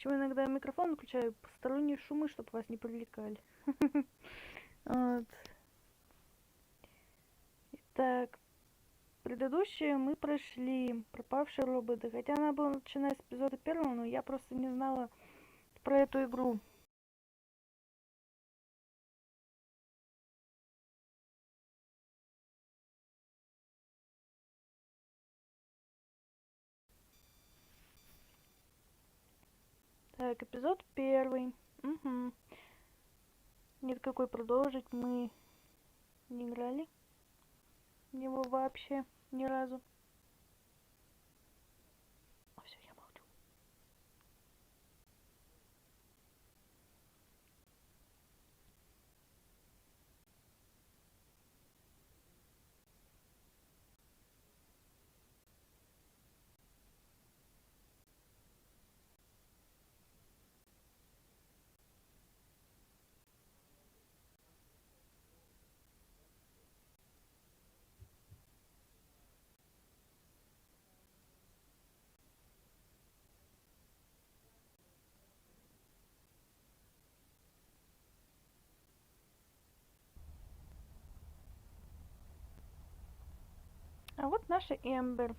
Почему иногда микрофон выключаю? Посторонние шумы, чтобы вас не привлекали. Вот. Итак, предыдущие мы прошли пропавшие роботы. Хотя она была начиная с эпизода первого, но я просто не знала про эту игру. Так, эпизод первый. Угу. Нет какой продолжить, мы не играли в него вообще ни разу. Все, я молчу. А вот наша Эмбер.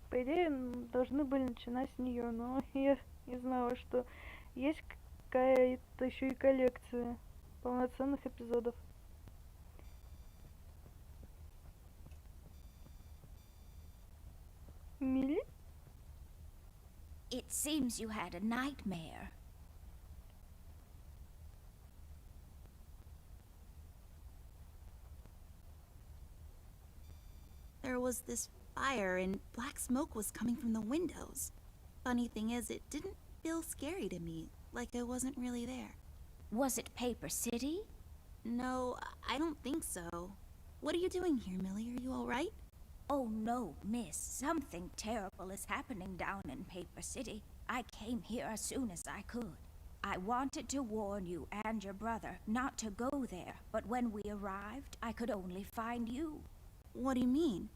По идее, должны были начинать с нее, но я не знала, что есть какая-то еще и коллекция полноценных эпизодов. Милли? It seems you had a nightmare. There was this fire and black smoke was coming from the windows. Funny thing is, it didn't feel scary to me, like I wasn't really there. Was it Paper City? No, I don't think so. What are you doing here, Millie? Are you alright? Oh no, miss. Something terrible is happening down in Paper City. I came here as soon as I could. I wanted to warn you and your brother not to go there, but when we arrived, I could only find you. What do you mean?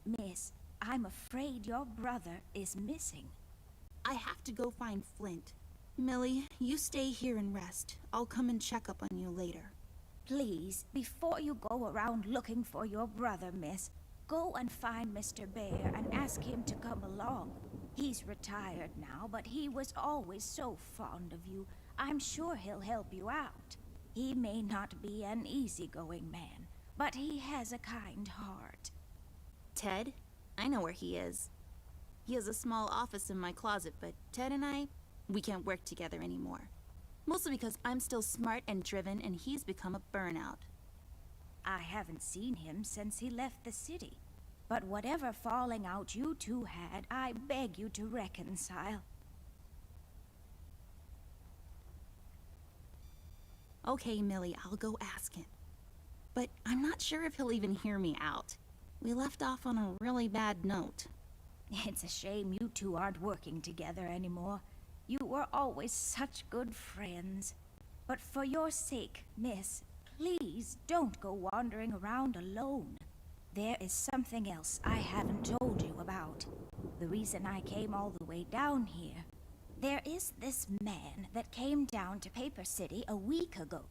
Miss, I'm afraid your brother is missing. I have to go find Flint. Millie, you stay here and rest. I'll come and check up on you later. Please, before you go around looking for your brother, miss, go and find Mr. Bear and ask him to come along. He's retired now, but he was always so fond of you. I'm sure he'll help you out. He may not be an easygoing man, but he has a kind heart. Ted? I know where he is. He has a small office in my closet, but Ted and I, we can't work together anymore. Mostly because I'm still smart and driven and he's become a burnout. I haven't seen him since he left the city. But whatever falling out you two had, I beg you to reconcile. Okay, Millie, I'll go ask him. But I'm not sure if he'll even hear me out. We left off on a really bad note. It's a shame you two aren't working together anymore. You were always such good friends. But for your sake, miss, please don't go wandering around alone. There is something else I haven't told you about. The reason I came all the way down here. There is this man that came down to Paper City a week ago.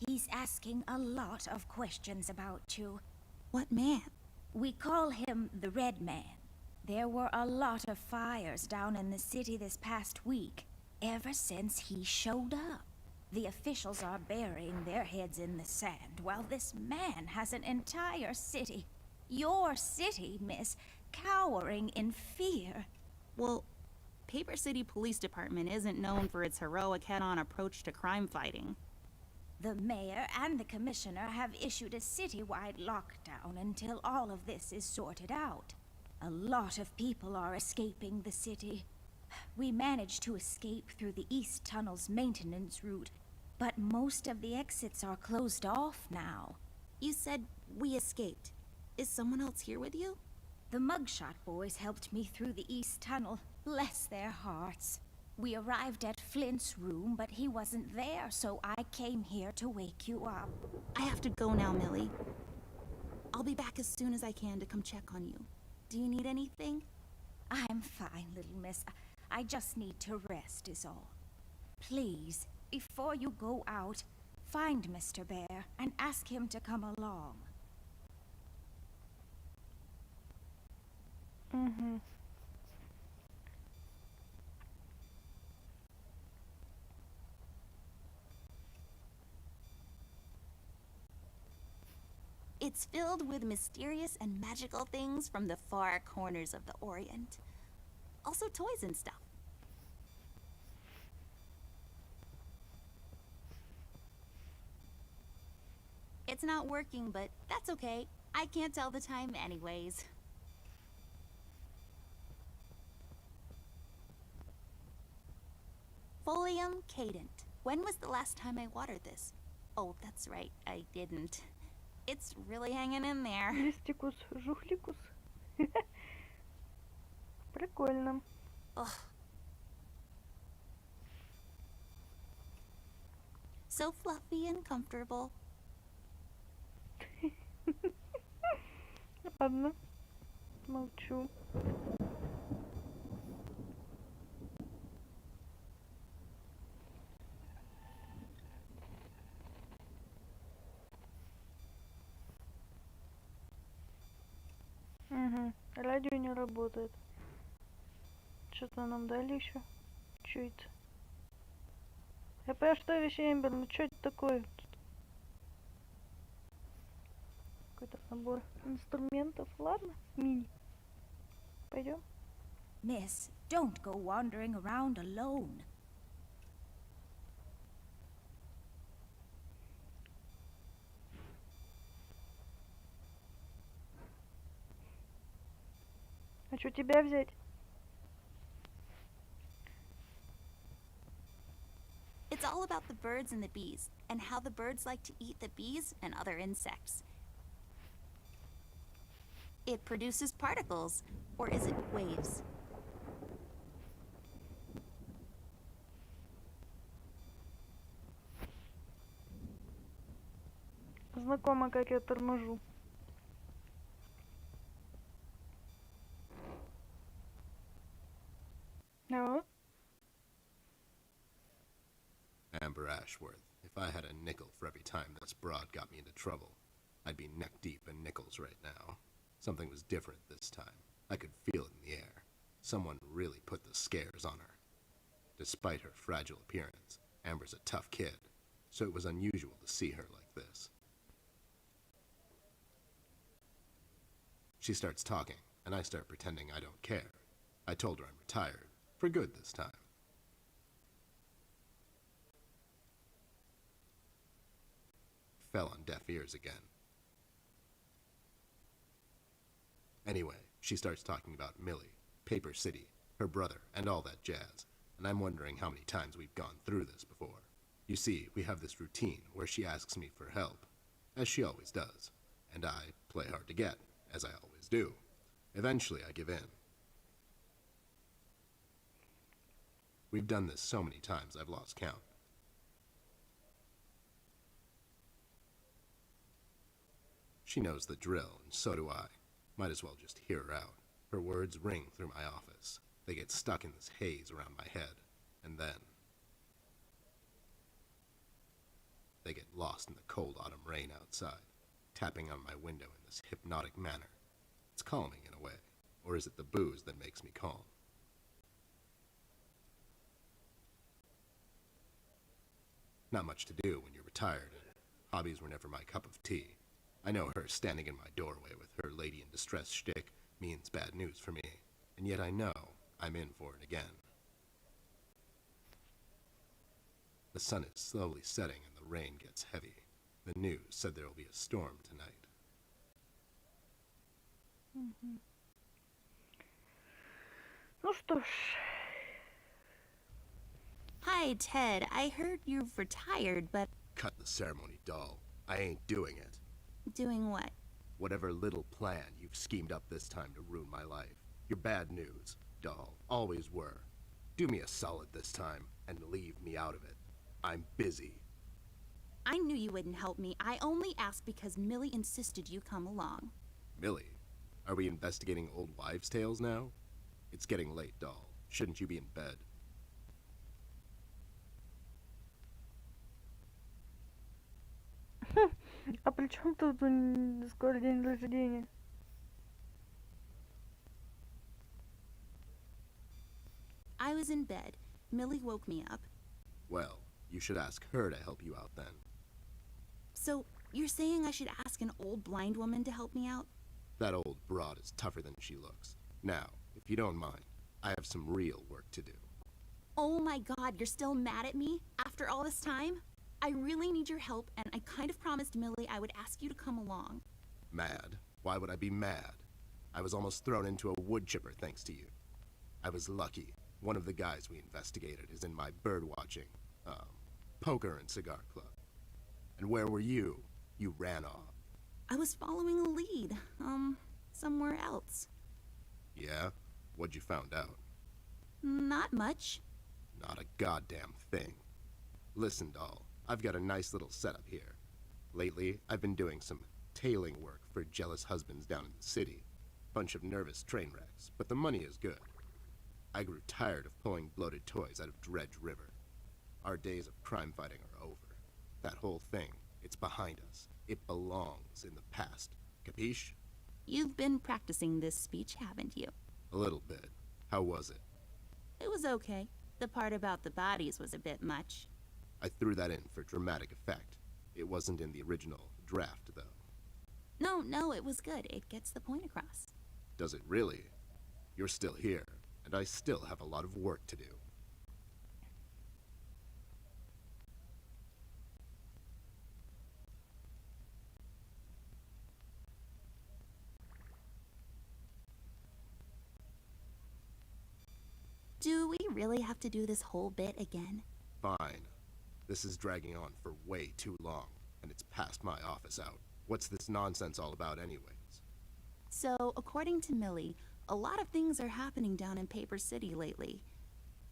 He's asking a lot of questions about you. What man? We call him the Red Man. There were a lot of fires down in the city this past week, ever since he showed up. The officials are burying their heads in the sand, while this man has an entire city, your city, miss, cowering in fear. Well, Paper City Police Department isn't known for its heroic head-on approach to crime fighting. The mayor and the commissioner have issued a citywide lockdown until all of this is sorted out. A lot of people are escaping the city. We managed to escape through the East Tunnel's maintenance route, but most of the exits are closed off now. You said we escaped. Is someone else here with you? The Mugshot boys helped me through the East Tunnel. Bless their hearts. We arrived at Flint's room, but he wasn't there, so I came here to wake you up. I have to go now, Millie. I'll be back as soon as I can to come check on you. Do you need anything? I'm fine, little miss. I just need to rest is all. Please, before you go out, find Mr. Bear and ask him to come along. Угу. It's filled with mysterious and magical things from the far corners of the Orient. Also toys and stuff. It's not working, but that's okay. I can't tell the time anyways. Folium cadent. When was the last time I watered this? Oh, that's right, I didn't. It's really hanging in there. Листикус, жухликус. Прикольно. Ugh. So fluffy and comfortable. Ладно. Молчу. Угу. Радио не работает. Что-то нам дали еще? Что это? Что вещи Эмбер? Ну что это такое? Какой-то набор инструментов. Ладно, мини. Пойдем. Miss, don't go wandering around alone. А что тебя взять? It's all about the birds and the bees, and how the birds like to eat the bees and other insects. It produces particles, or is it waves? Знакомо, как я торможу. Ну? Amber Ashworth, if I had a nickel for every time this broad got me into trouble, I'd be neck deep in nickels right now. Something was different this time. I could feel it in the air. Someone really put the scares on her. Despite her fragile appearance, Amber's a tough kid, so it was unusual to see her like this. She starts talking, and I start pretending I don't care. I told her I'm retired, for good this time. Fell on deaf ears again. Anyway, she starts talking about Millie, Paper City, her brother, and all that jazz, and I'm wondering how many times we've gone through this before. You see, we have this routine where she asks me for help, as she always does, and I play hard to get, as I always do. Eventually, I give in. We've done this so many times I've lost count. She knows the drill, and so do I. Might as well just hear her out. Her words ring through my office. They get stuck in this haze around my head, and then they get lost in the cold autumn rain outside, tapping on my window in this hypnotic manner. It's calming in a way, or is it the booze that makes me calm? Not much to do when you're retired, and hobbies were never my cup of tea. I know her standing in my doorway with her lady in distress shtick means bad news for me, and yet I know I'm in for it again. The sun is slowly setting and the rain gets heavy. The news said there will be a storm tonight. Ну что ж. Hi, Ted. I heard you've retired, but Cut the ceremony, doll. I ain't doing it. doing what? Whatever little plan you've schemed up this time to ruin my life. You're bad news, doll. Always were. Do me a solid this time and leave me out of it. I'm busy. I knew you wouldn't help me. I only asked because Millie insisted you come along. Millie, are we investigating old wives' tales now? It's getting late, doll. Shouldn't you be in bed? А при чем тут скоро день рождения? I was in bed. Millie woke me up. Well, you should ask her to help you out then. So, you're saying I should ask an old blind woman to help me out? That old broad is tougher than she looks. Now, if you don't mind, I have some real work to do. Oh my god, you're still mad at me? After all this time? I really need your help, and I kind of promised Millie I would ask you to come along. Mad? Why would I be mad? I was almost thrown into a wood chipper thanks to you. I was lucky. One of the guys we investigated is in my bird-watching, poker and cigar club. And where were you? You ran off. I was following a lead, somewhere else. Yeah? What'd you found out? Not much. Not a goddamn thing. Listen, doll, I've got a nice little setup here. Lately, I've been doing some tailing work for jealous husbands down in the city. Bunch of nervous train wrecks, but the money is good. I grew tired of pulling bloated toys out of Dredge River. Our days of crime fighting are over. That whole thing, it's behind us. It belongs in the past. Capiche? You've been practicing this speech, haven't you? A little bit. How was it? It was okay. The part about the bodies was a bit much. I threw that in for dramatic effect. It wasn't in the original draft, though. No, it was good. It gets the point across. Does it really? You're still here, and I still have a lot of work to do. Do we really have to do this whole bit again? Fine. This is dragging on for way too long, and it's past my office out. What's this nonsense all about anyways? So, according to Millie, a lot of things are happening down in Paper City lately.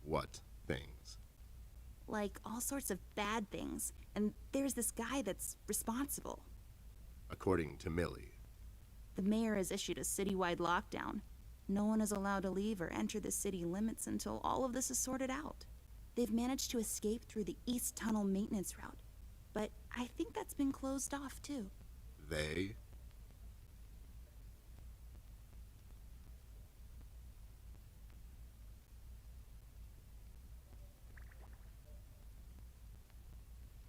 What things? Like, all sorts of bad things. And there's this guy that's responsible. According to Millie. The mayor has issued a citywide lockdown. No one is allowed to leave or enter the city limits until all of this is sorted out. They've managed to escape through the East Tunnel maintenance route. But I think that's been closed off, too. They?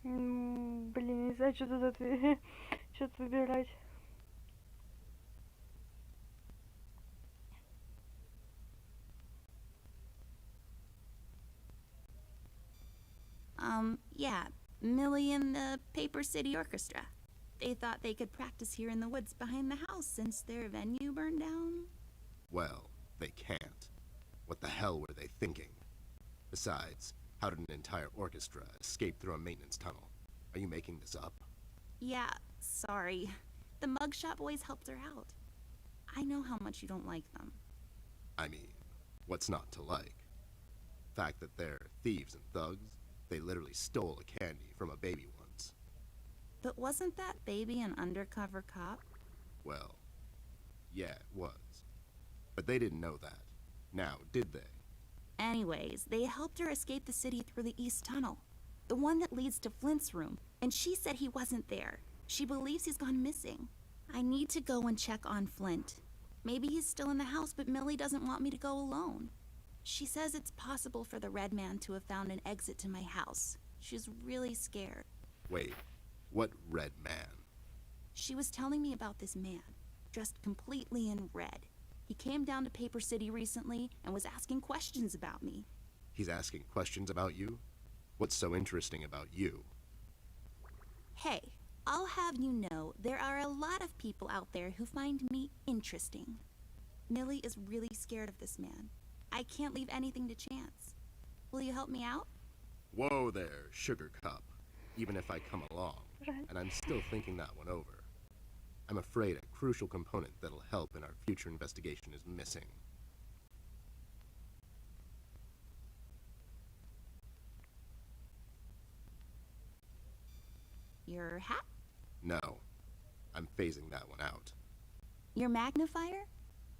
Блин, не знаю, что тут что-то выбирать. Yeah, Millie and the Paper City Orchestra. They thought they could practice here in the woods behind the house since their venue burned down. Well, they can't. What the hell were they thinking? Besides, how did an entire orchestra escape through a maintenance tunnel? Are you making this up? Yeah, sorry. The mugshot boys helped her out. I know how much you don't like them. I mean, what's not to like? The fact that they're thieves and thugs? They literally stole a candy from a baby once. But wasn't that baby an undercover cop? Well, yeah, it was. But they didn't know that. Now, did they? Anyways, they helped her escape the city through the East Tunnel. The one that leads to Flint's room. And she said he wasn't there. She believes he's gone missing. I need to go and check on Flint. Maybe he's still in the house, but Millie doesn't want me to go alone. She says it's possible for the Red Man to have found an exit to my house. She's really scared. Wait, what Red Man? She was telling me about this man, dressed completely in red. He came down to Paper City recently and was asking questions about me. He's asking questions about you? What's so interesting about you? Hey, I'll have you know there are a lot of people out there who find me interesting. Millie is really scared of this man. I can't leave anything to chance. Will you help me out? Whoa there, Sugar Cup. Even if I come along, and I'm still thinking that one over. I'm afraid a crucial component that'll help in our future investigation is missing. Your hat? No, I'm phasing that one out. Your magnifier?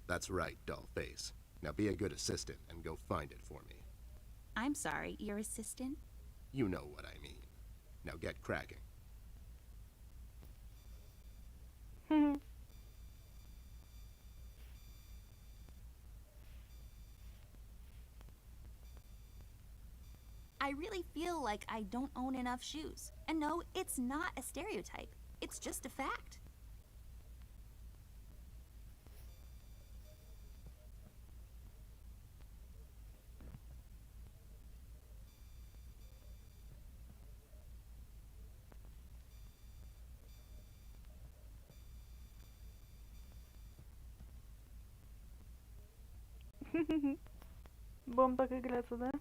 That's right, doll face. Now be a good assistant and go find it for me. I'm sorry, your assistant? You know what I mean. Now get cracking. I really feel like I don't own enough shoes. And no, it's not a stereotype. It's just a fact. Будем так играться, да?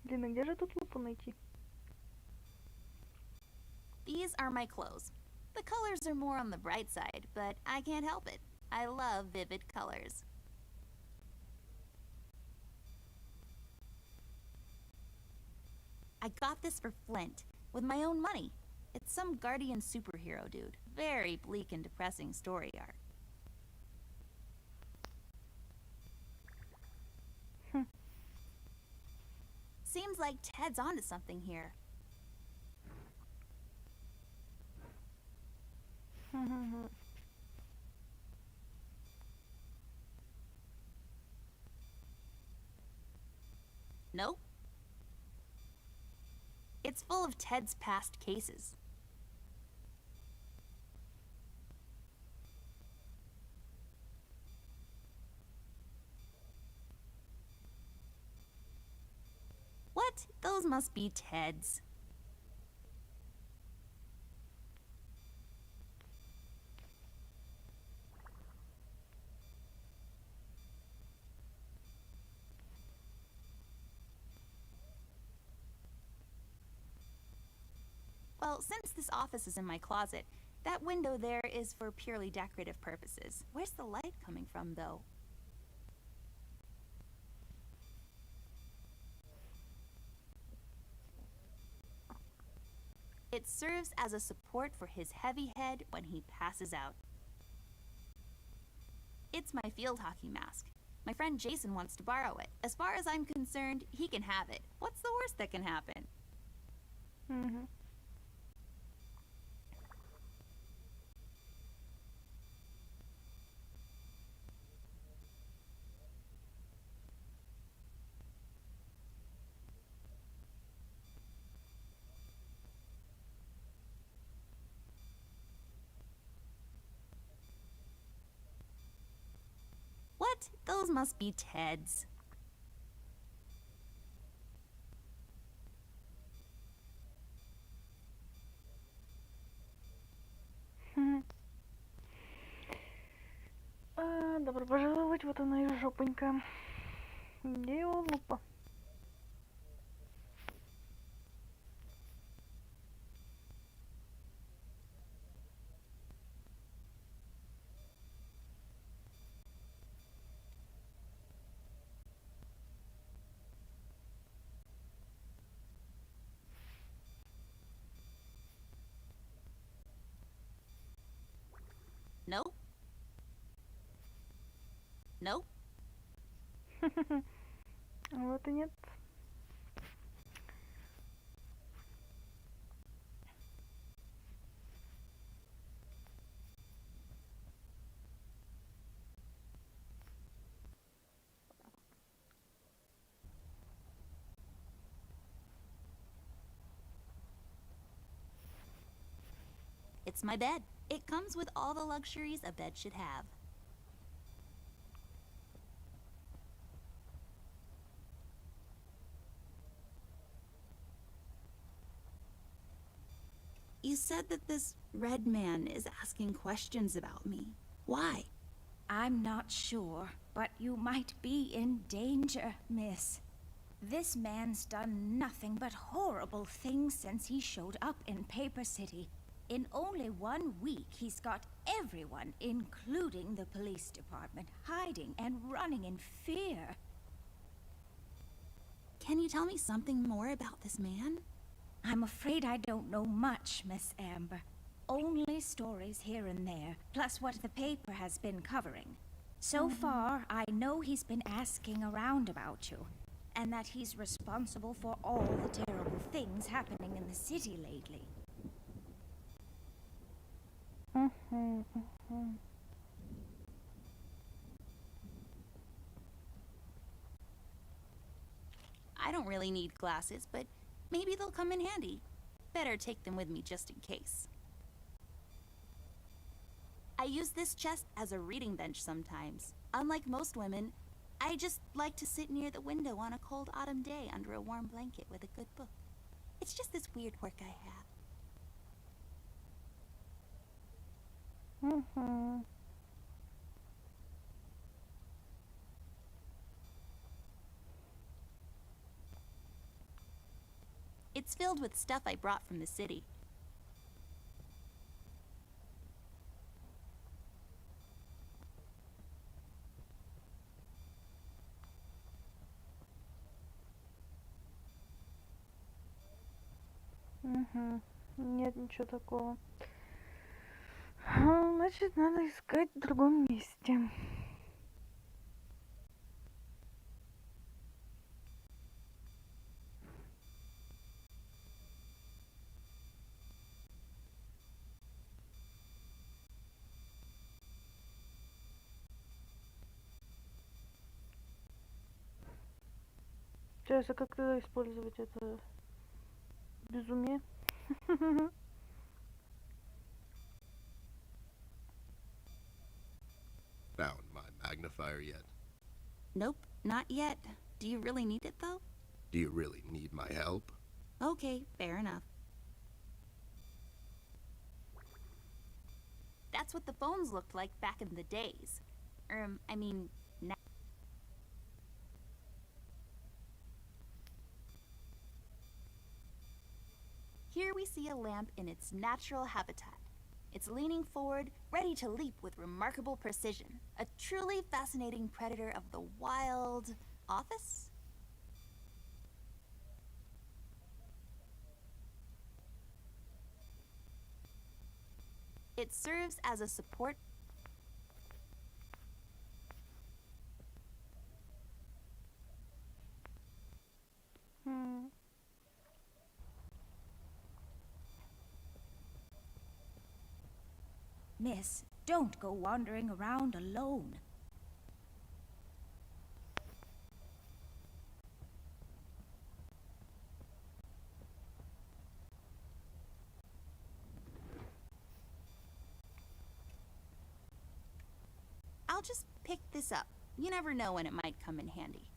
Блин, а где же тут лупу найти? These are my clothes. The colors are more on the bright side, but I can't help it. I love vivid colors. I got this for Flint, with my own money. It's some guardian superhero dude. Very bleak and depressing story arc. Seems like Ted's onto something here. Nope. It's full of Ted's past cases. What? Those must be Ted's. Well, since this office is in my closet, that window there is for purely decorative purposes. Where's the light coming from, though? It serves as a support for his heavy head when he passes out. It's my field hockey mask. My friend Jason wants to borrow it. As far as I'm concerned, he can have it. What's the worst that can happen? What? Those must be Ted's. Добро пожаловать, вот она и жопонька. Где его лупа? Nope. Nope. Вот и нет. It's my bed. It comes with all the luxuries a bed should have. You said that this red man is asking questions about me. Why? I'm not sure, but you might be in danger, miss. This man's done nothing but horrible things since he showed up in Paper City. In only 1 week, he's got everyone, including the police department, hiding and running in fear. Can you tell me something more about this man? I'm afraid I don't know much, Miss Amber. Only stories here and there, plus what the paper has been covering. So far, I know he's been asking around about you, and that he's responsible for all the terrible things happening in the city lately. I don't really need glasses, but maybe they'll come in handy. Better take them with me just in case. I use this chest as a reading bench sometimes. Unlike most women, I just like to sit near the window on a cold autumn day under a warm blanket with a good book. It's just this weird quirk I have. It's filled with stuff I brought from the city. Нет ничего такого. Значит, надо искать в другом месте. Сейчас, а как тогда использовать это безумие? Found my magnifier yet? Nope, not yet. Do you really need it though? Do you really need my help? Okay, fair enough. That's what the phones looked like back in the days. I mean, now. Here we see a lamp in its natural habitat. It's leaning forward, ready to leap with remarkable precision. A truly fascinating predator of the wild office? It serves as a support. Miss, don't go wandering around alone. I'll just pick this up. You never know when it might come in handy.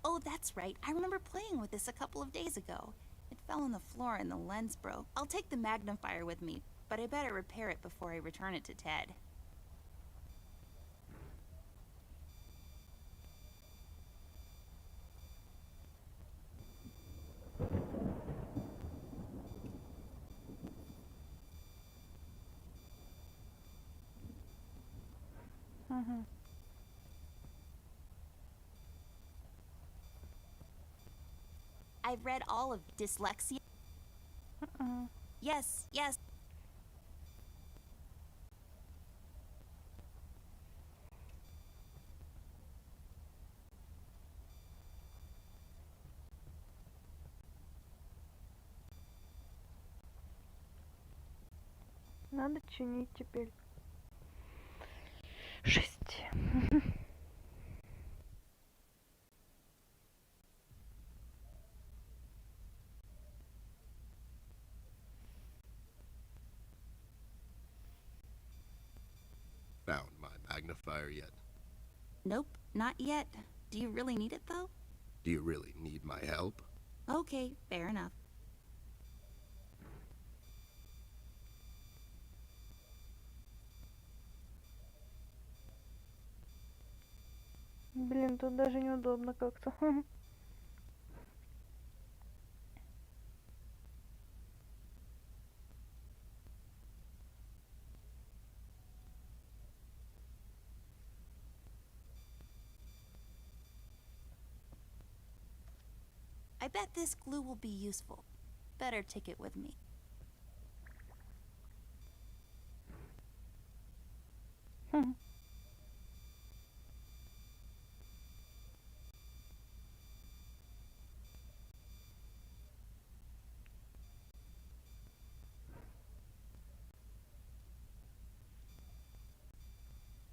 Oh, that's right. I remember playing with this a couple of days ago. It fell on the floor and the lens broke. I'll take the magnifier with me, but I better repair it before I return it to Ted. I've read all of Dyslexia. Yes, yes. Надо чинить теперь. Жесть. Found my magnifier yet? Nope, not yet. Do you really need it though? Do you really need my help? Okay, fair enough. Блин, тут даже неудобно как-то. I bet this glue will be useful. Better take it with me.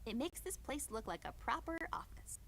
It makes this place look like a proper office.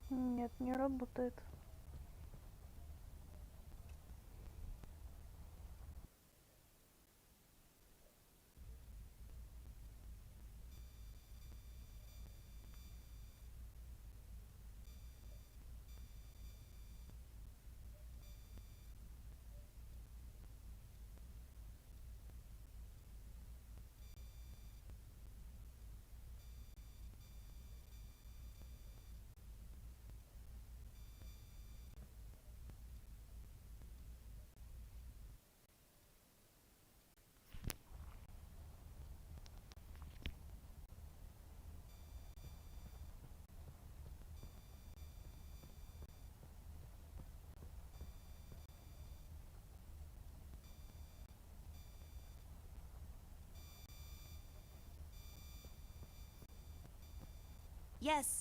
Нет, не работает.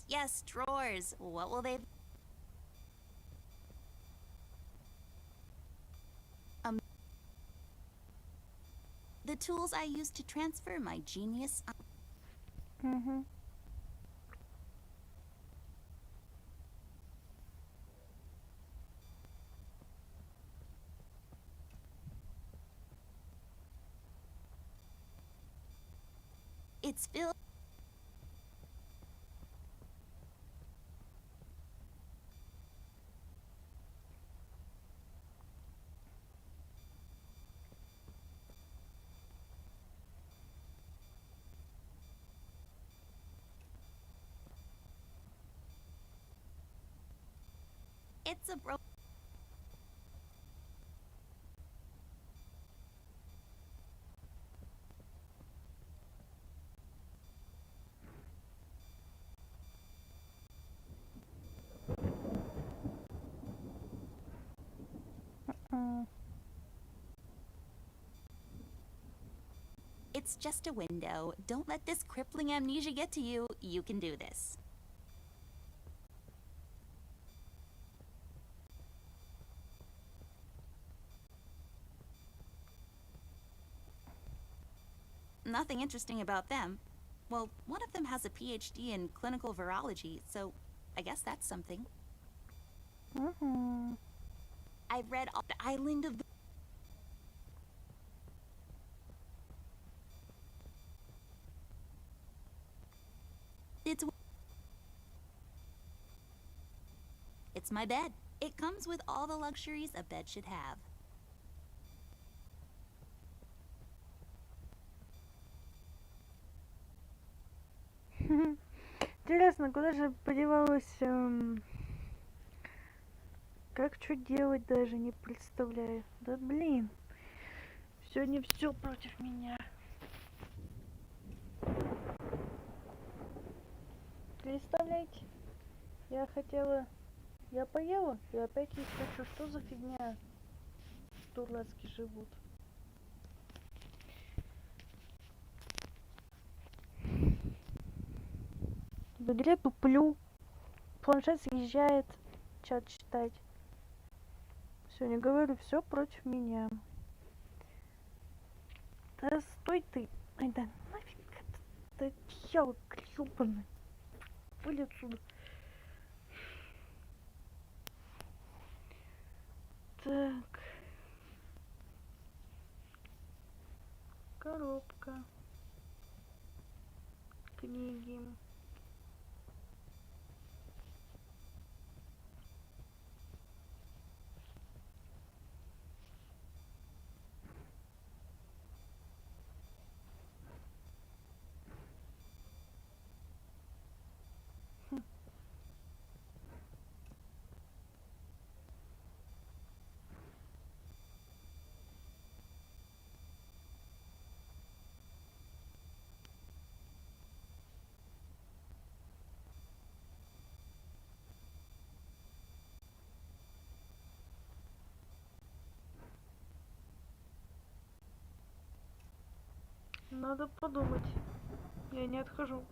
Yes, drawers. What will they... The tools I use to transfer my genius... It's filled... It's a bro... It's just a window. Don't let this crippling amnesia get to you. You can do this. Nothing interesting about them. Well, one of them has a PhD in clinical virology, so I guess that's something. I've read all the island of the... It's my bed. It comes with all the luxuries a bed should have. Интересно, куда же подевалась... Как что делать даже не представляю. Да блин. Сегодня все против меня. Представляете? Я хотела... Я поела и опять есть хочу. Что за фигня? Дурацкие живут. В игре туплю. Планшет съезжает. Чат читать. Сегодня говорю, все против меня. Да стой ты. Ай да нафиг. Это дьявол грёбаный. Пыль отсюда. Так. Коробка. Книги. Надо подумать. Я не отхожу.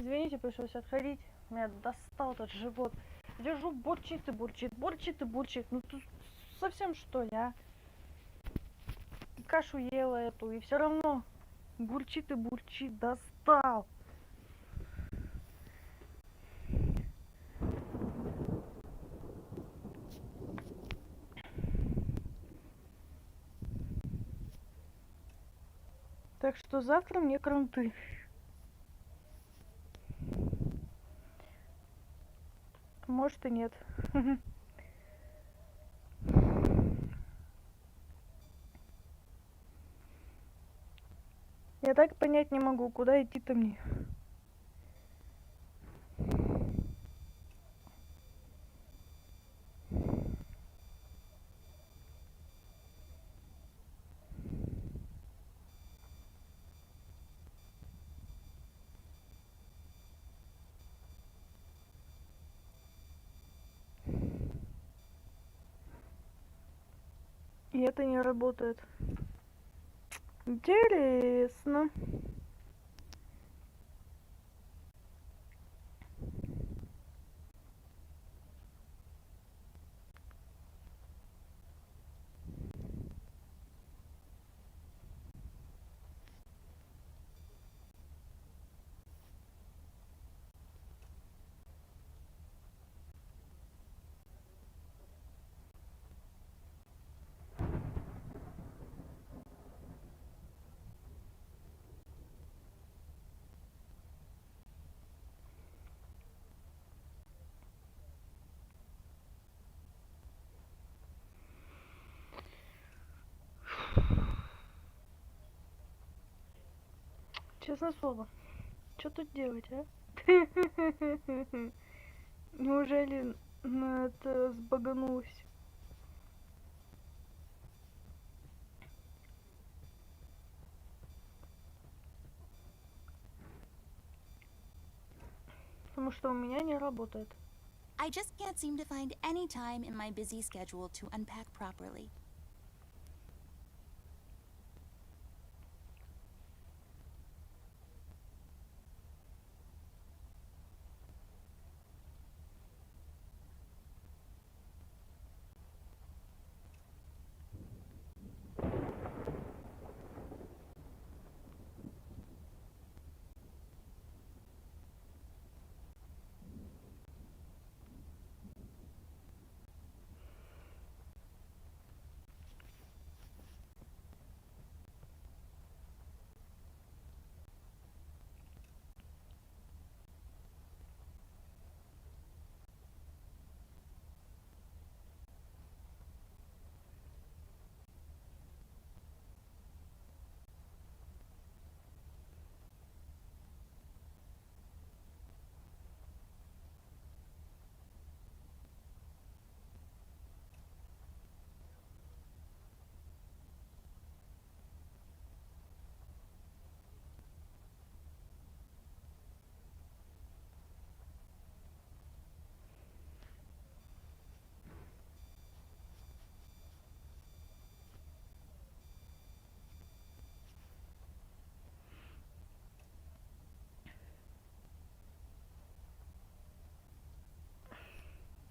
Извините, пришлось отходить. Меня достал этот живот. Лежу, бурчит и бурчит, бурчит и бурчит. Ну тут совсем что ли, а? Кашу ела эту, и все равно бурчит и бурчит. Достал. Так что завтра мне кранты. Может и нет. Я так понять не могу, куда идти-то мне. И это не работает. Интересно. Честное слово. Что тут делать, а? Неужели на это сбаганулось? Потому что у меня не работает. I just can't seem to find any time in my busy schedule to unpack properly.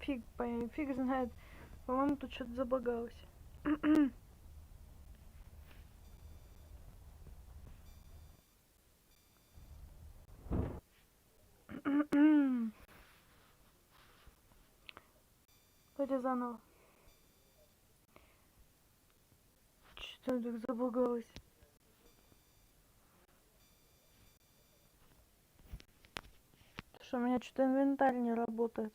Фиг знает. По-моему, тут что-то забагалось. Давайте заново. Что так забагалось? Что у меня что-то инвентарь не работает.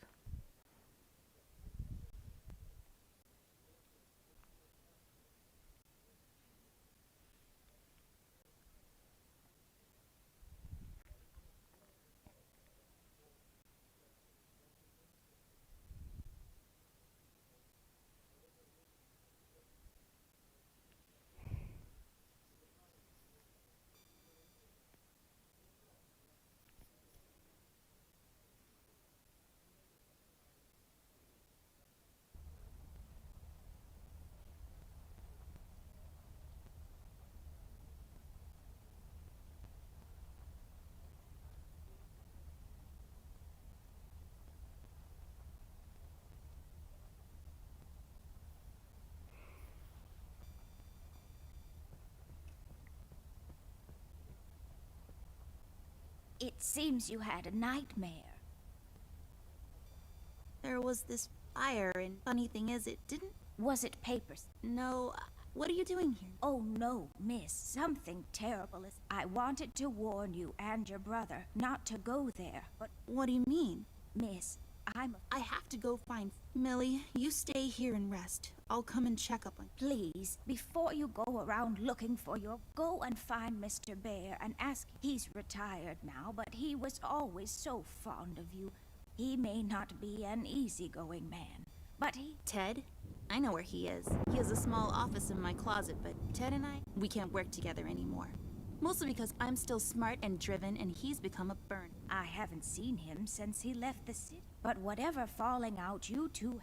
It seems you had a nightmare. There was this fire, and funny thing is, it didn't... Was it papers? No, what are you doing here? Oh no, miss, something terrible is... I wanted to warn you and your brother not to go there, but... What do you mean? Miss, I have to go find... Millie, you stay here and rest. I'll come and check up on... Please, before you go around looking for your... Go and find Mr. Bear and ask... He's retired now, but he was always so fond of you. He may not be an easygoing man, but he... Ted? I know where he is. He has a small office in my closet, but Ted and I, we can't work together anymore. Mostly because I'm still smart and driven, and he's become a burn. I haven't seen him since he left the city. But whatever falling out you two...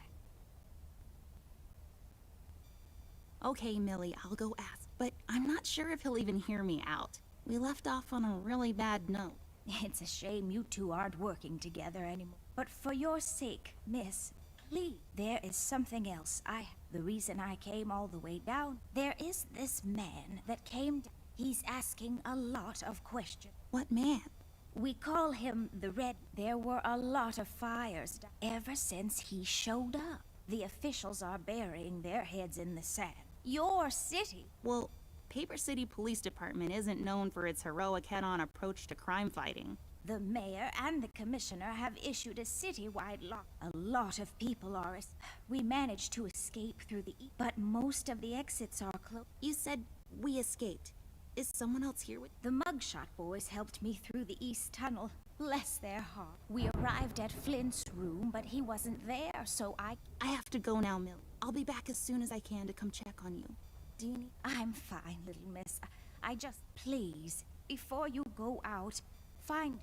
Okay, Millie, I'll go ask. But I'm not sure if he'll even hear me out. We left off on a really bad note. It's a shame you two aren't working together anymore. But for your sake, miss, please, there is something else. The reason I came all the way down, there is this man that came down. He's asking a lot of questions. What man? We call him the Red. There were a lot of fires ever since he showed up. The officials are burying their heads in the sand. Your city. Well, Paper City Police Department isn't known for its heroic head-on approach to crime fighting. The mayor and the commissioner have issued a citywide lock. A lot of people are... We managed to escape through the... But most of the exits are closed. You said we escaped. Is someone else here with... The mugshot boys helped me through the east tunnel. Bless their heart. We arrived at Flint's room, but he wasn't there, so I have to go now, Mill. I'll be back as soon as I can to come check on you. Do you need... I'm fine, little miss. I just... Please, before you go out, find...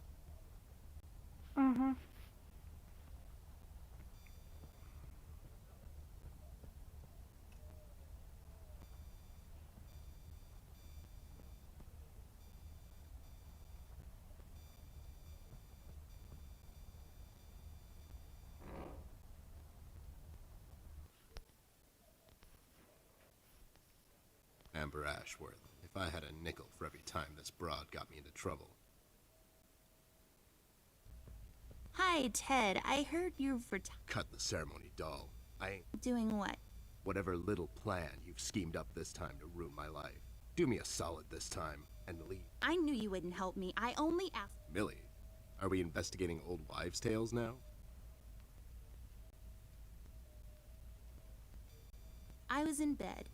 Amber Ashworth. If I had a nickel for every time this broad got me into trouble. Hi, Ted. I heard you've Cut the ceremony, doll. I ain't doing what? whatever little plan you've schemed up this time to ruin my life. Do me a solid this time and leave. I knew you wouldn't help me. I only asked... Millie, are we investigating old wives' tales now? I was in bed.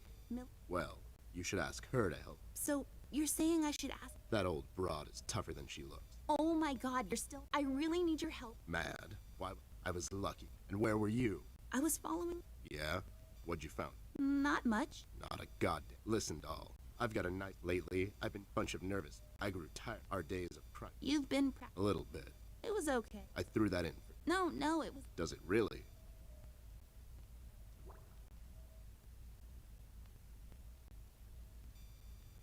Well, you should ask her to help. So, you're saying I should ask... That old broad is tougher than she looks. Oh my god, you're still... I really need your help. Mad? Why? I was lucky. And where were you? I was following... Yeah? What'd you found? Not much. Not a goddamn... Listen, doll. I've got a knife. Lately, I've been a bunch of nervous. I grew tired. Our days of crime. You've been... A little bit. It was okay. I threw that in. No, it was... Does it really?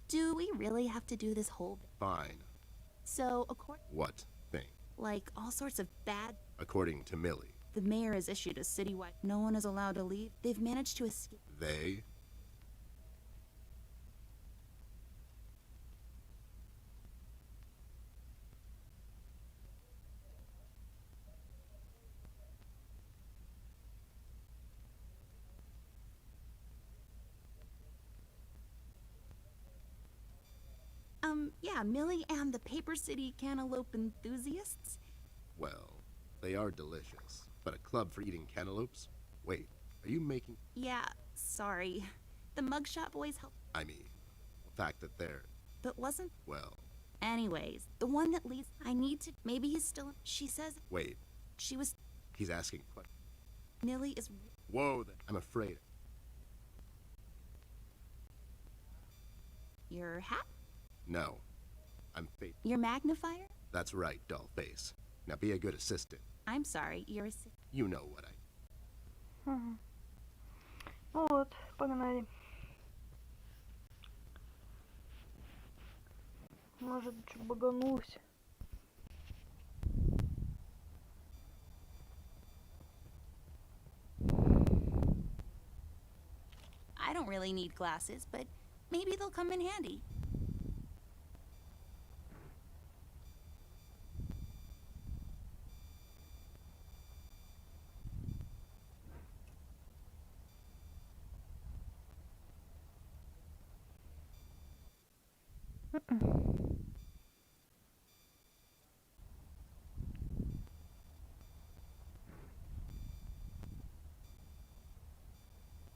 Do we really have to do this whole... Fine. So, What thing? like, all sorts of bad... According to Millie. The mayor has issued a citywide... No one is allowed to leave. They've managed to escape... They? Yeah, Millie and the Paper City cantaloupe enthusiasts? Well, they are delicious. But a club for eating cantaloupes? Wait, are you making... Yeah, sorry. The mugshot boys helped... I mean, the fact that they're... But wasn't... Well... Anyways, the one that leads... I need to... Maybe he's still... She says... Wait, She was... he's asking what? Millie is... Whoa, I'm afraid. Your hat? No. I'm fate. Your magnifier? That's right, doll face. Now be a good assistant. I'm sorry, you're a... You know what I... Ну вот, погнали. Может, чуть баганусь. I don't really need glasses, but maybe they'll come in handy.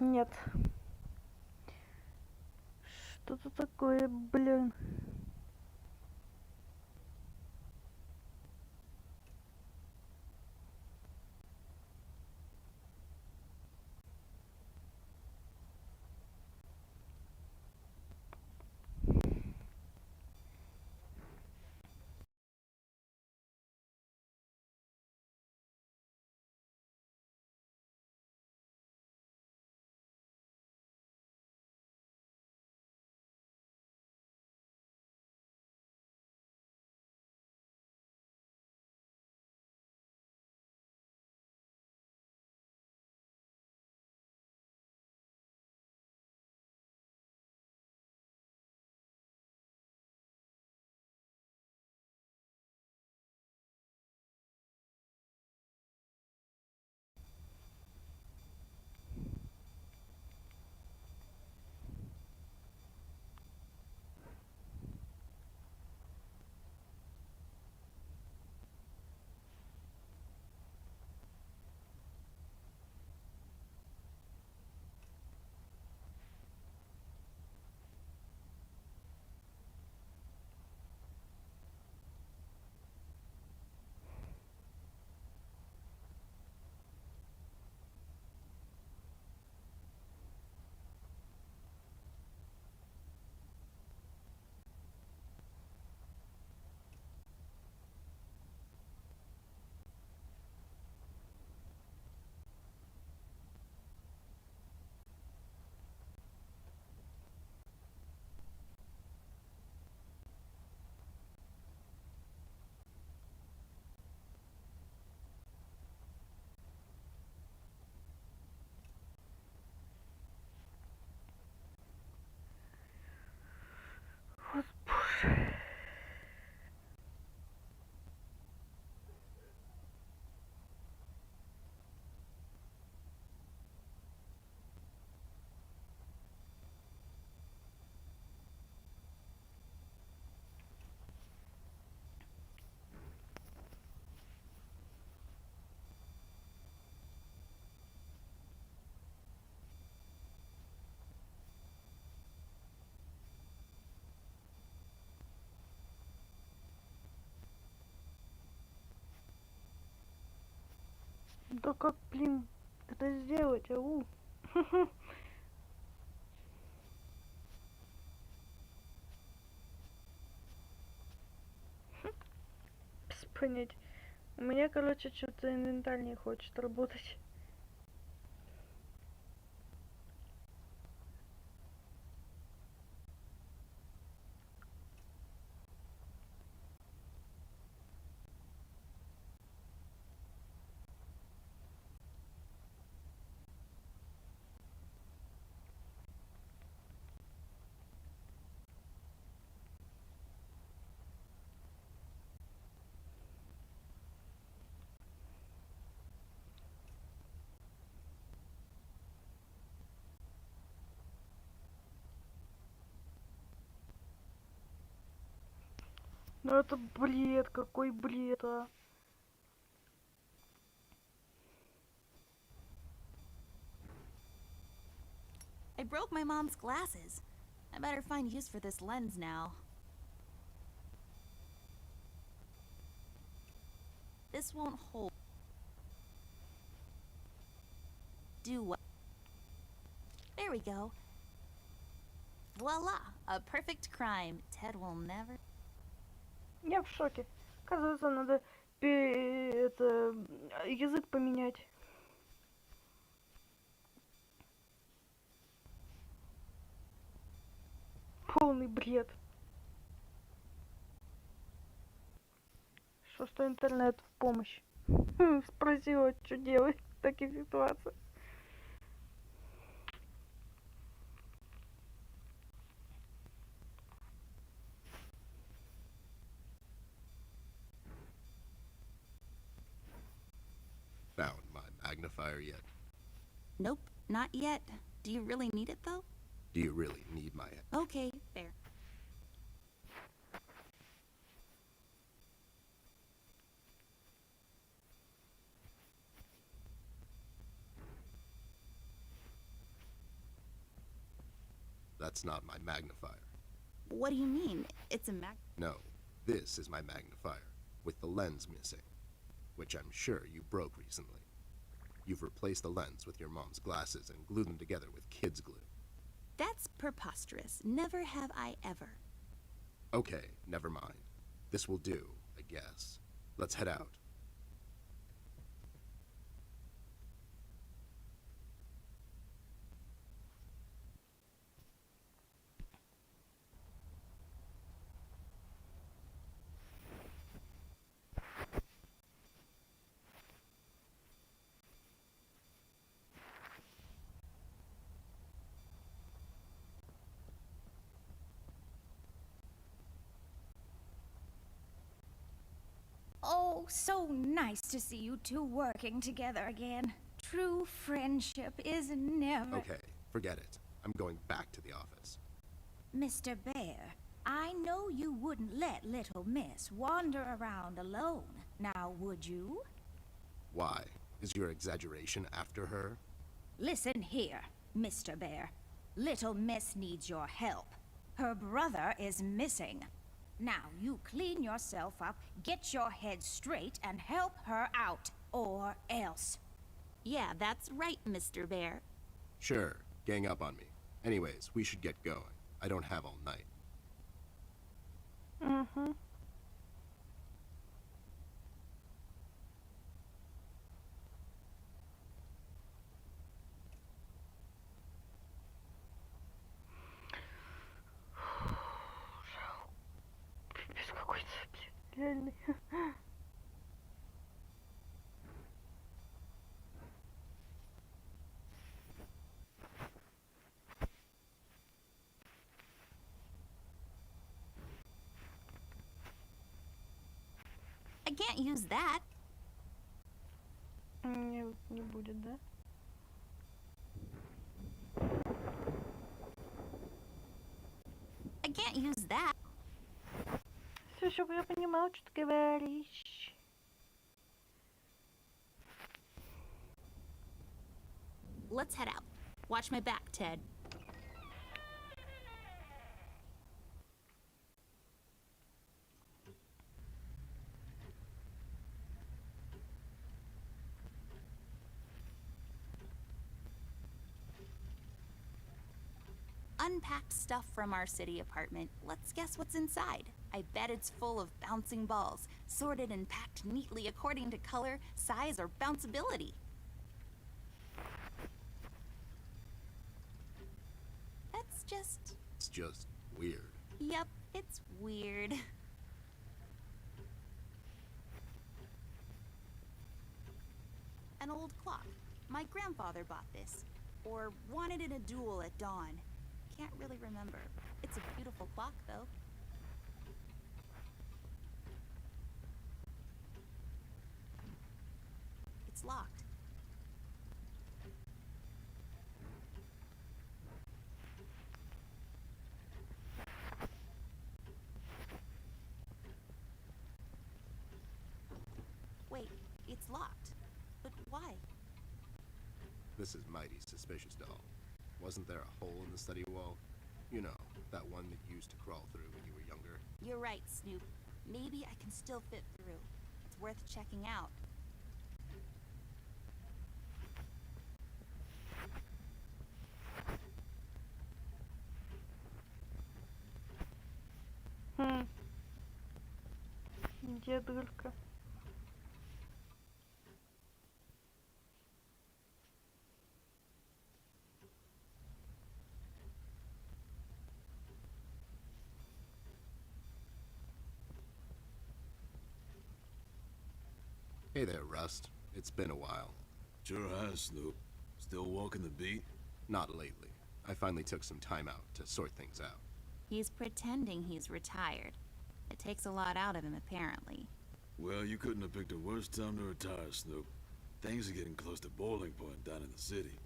Нет. Что-то такое, блин. Вот боже. Да как, блин, это сделать, ау? Без понятия. У меня, короче, что-то инвентарь не хочет работать. Ну это бред, какой бред, а? I broke my mom's glasses. I better find use for this lens now. This won't hold. Do what? There we go. Voila! A perfect crime. Ted will never... Я в шоке. Оказывается, надо это язык поменять. Полный бред. Что интернет в помощь. Спросила, что делать в таких ситуациях. Found my magnifier yet? Nope, not yet. Do you really need it, though? Do you really need my... Okay, fair. That's not my magnifier. What do you mean? It's a No, this is my magnifier, with the lens missing, which I'm sure you broke recently. You've replaced the lens with your mom's glasses and glued them together with kids' glue. That's preposterous. Never have I ever. Okay, never mind. This will do, I guess. Let's head out. Oh, so nice to see you two working together again. True friendship is never... Okay, forget it. I'm going back to the office. Mr. Bear, I know you wouldn't let little miss wander around alone, now would you? Why? Is your exaggeration after her? Listen here, Mr. Bear. Little miss needs your help. Her brother is missing. Now you clean yourself up, get your head straight, and help her out, or else. Yeah, that's right, Mr. Bear. Sure, gang up on me. Anyways, we should get going. I don't have all night. Mm-hmm. Пипец какой-то, блин, реальный. I can't use that. Не будет, да? I can't use that. Все, чтобы я понимал, что ты говоришь. Let's head out. Watch my back, Ted. Unpacked stuff from our city apartment. Let's guess what's inside. I bet it's full of bouncing balls, sorted and packed neatly according to color, size, or bounceability. That's just... It's just weird. Yep, it's weird. An old clock. My grandfather bought this. Or wanted in a duel at dawn. Can't really remember. It's a beautiful clock, though. It's locked. Wait, it's locked. But why? This is mighty suspicious, doll. Wasn't there a hole in the study wall? You know, that one that you used to crawl through when you were younger. You're right, Snoop. Maybe I can still fit through. It's worth checking out. Где дырка? Hey there, Rust. It's been a while. Sure has, Snoop. Still walking the beat? Not lately. I finally took some time out to sort things out. He's pretending he's retired. It takes a lot out of him, apparently. Well, you couldn't have picked a worse time to retire, Snoop. Things are getting close to boiling point down in the city.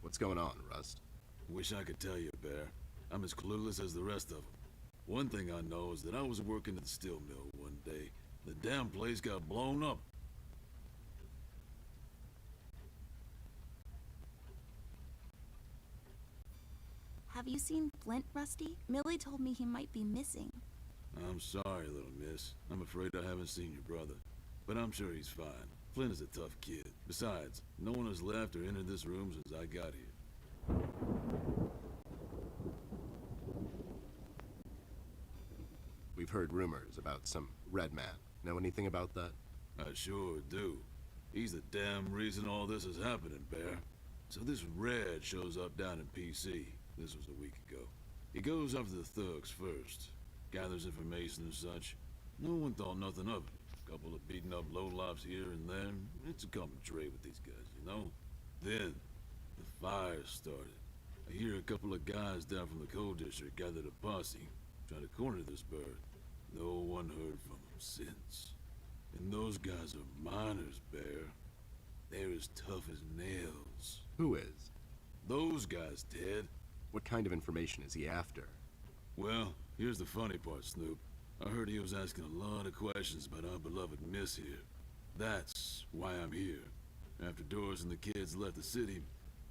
What's going on, Rust? Wish I could tell you, Bear. I'm as clueless as the rest of them. One thing I know is that I was working at the steel mill one day. The damn place got blown up. have you seen Flint, Rusty? Millie told me he might be missing. I'm sorry, little miss. I'm afraid I haven't seen your brother. But I'm sure he's fine. Flint is a tough kid. Besides, no one has left or entered this room since I got here. We've heard rumors about some red man. Know anything about that? I sure do. He's the damn reason all this is happening, Bear. So this Red shows up down in PC. This was a week ago. He goes after the thugs first. Gathers information and such. No one thought nothing of it. Couple of beaten up lowlifes here and there. It's a common trade with these guys, you know? Then, the fire started. I hear a couple of guys down from the coal district gathered a posse, trying to corner this bird. No one heard from him since. And those guys are miners, Bear. They're as tough as nails. Who is? Those guys, Ted. What kind of information is he after? Well, here's the funny part, Snoop. I heard he was asking a lot of questions about our beloved Miss here. That's why I'm here. After Doris and the kids left the city,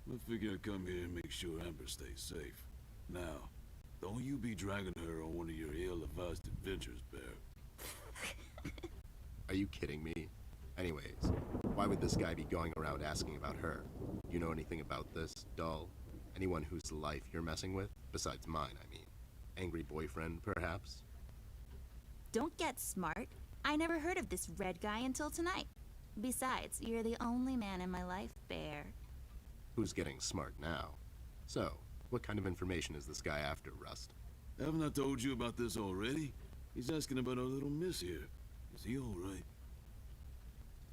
I figured I'd come here and make sure Amber stays safe. Now, don't you be dragging her on one of your ill-advised adventures, Bear. Are you kidding me? Anyways, why would this guy be going around asking about her? You know anything about this, doll? Anyone whose life you're messing with? Besides mine, I mean. Angry boyfriend, perhaps? Don't get smart. I never heard of this Red guy until tonight. Besides, you're the only man in my life, Bear. Who's getting smart now? So, what kind of information is this guy after, Rust? Haven't I told you about this already? He's asking about our little Miss here. Is he alright?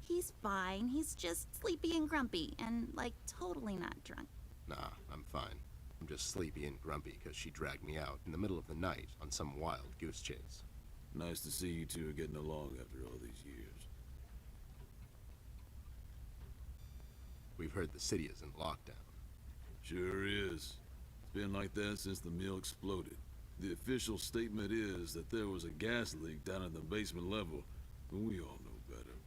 He's fine. He's just sleepy and grumpy and, like, totally not drunk. Nah, I'm fine. I'm just sleepy and grumpy because she dragged me out in the middle of the night on some wild goose chase. Nice to see you two are getting along after all these years. We've heard the city is in lockdown. Sure is. It's been like that since the mill exploded. The official statement is that there was a gas leak down at the basement level, but we all know better.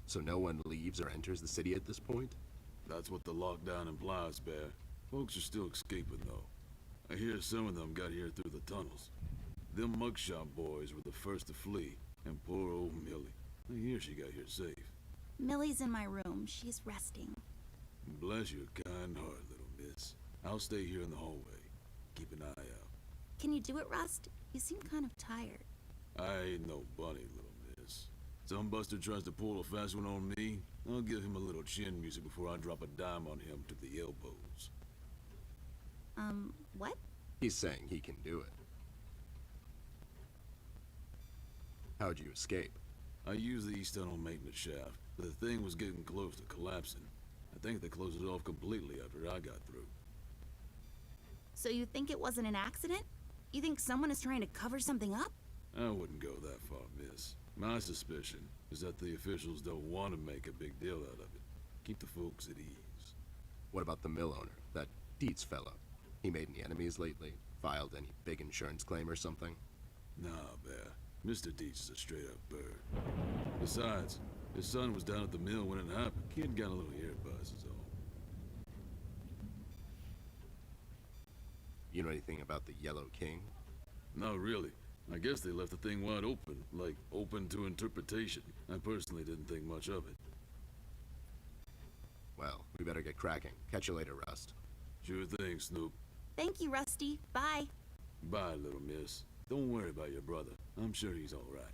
So no one leaves or enters the city at this point? That's what the lockdown implies, Bear. Folks are still escaping, though. I hear some of them got here through the tunnels. Them mugshot boys were the first to flee, and poor old Millie. I hear she got here safe. Millie's in my room. She's resting. Bless your kind heart, little miss. I'll stay here in the hallway. Keep an eye out. Can you do it, Rust? You seem kind of tired. I ain't no bunny, little miss. Some buster tries to pull a fast one on me, I'll give him a little chin music before I drop a dime on him to the elbows. What? He's saying he can do it. How'd you escape? I used the east tunnel maintenance shaft, but the thing was getting close to collapsing. I think they closed it off completely after I got through. So you think it wasn't an accident? You think someone is trying to cover something up? I wouldn't go that far, miss. My suspicion is that the officials don't want to make a big deal out of it. Keep the folks at ease. What about the mill owner, that Dietz fellow? He made any enemies lately? Filed any big insurance claim or something? Nah, Bear. Mr. Dietz is a straight-up bird. Besides, his son was down at the mill when it happened. Kid got a little hair buzz is all. You know anything about the Yellow King? Not really. I guess they left the thing wide open, like open to interpretation. I personally didn't think much of it. Well, we better get cracking. Catch you later, Rust. Sure thing, Snoop. Thank you, Rusty. Bye. Bye, little miss. Don't worry about your brother. I'm sure he's all right.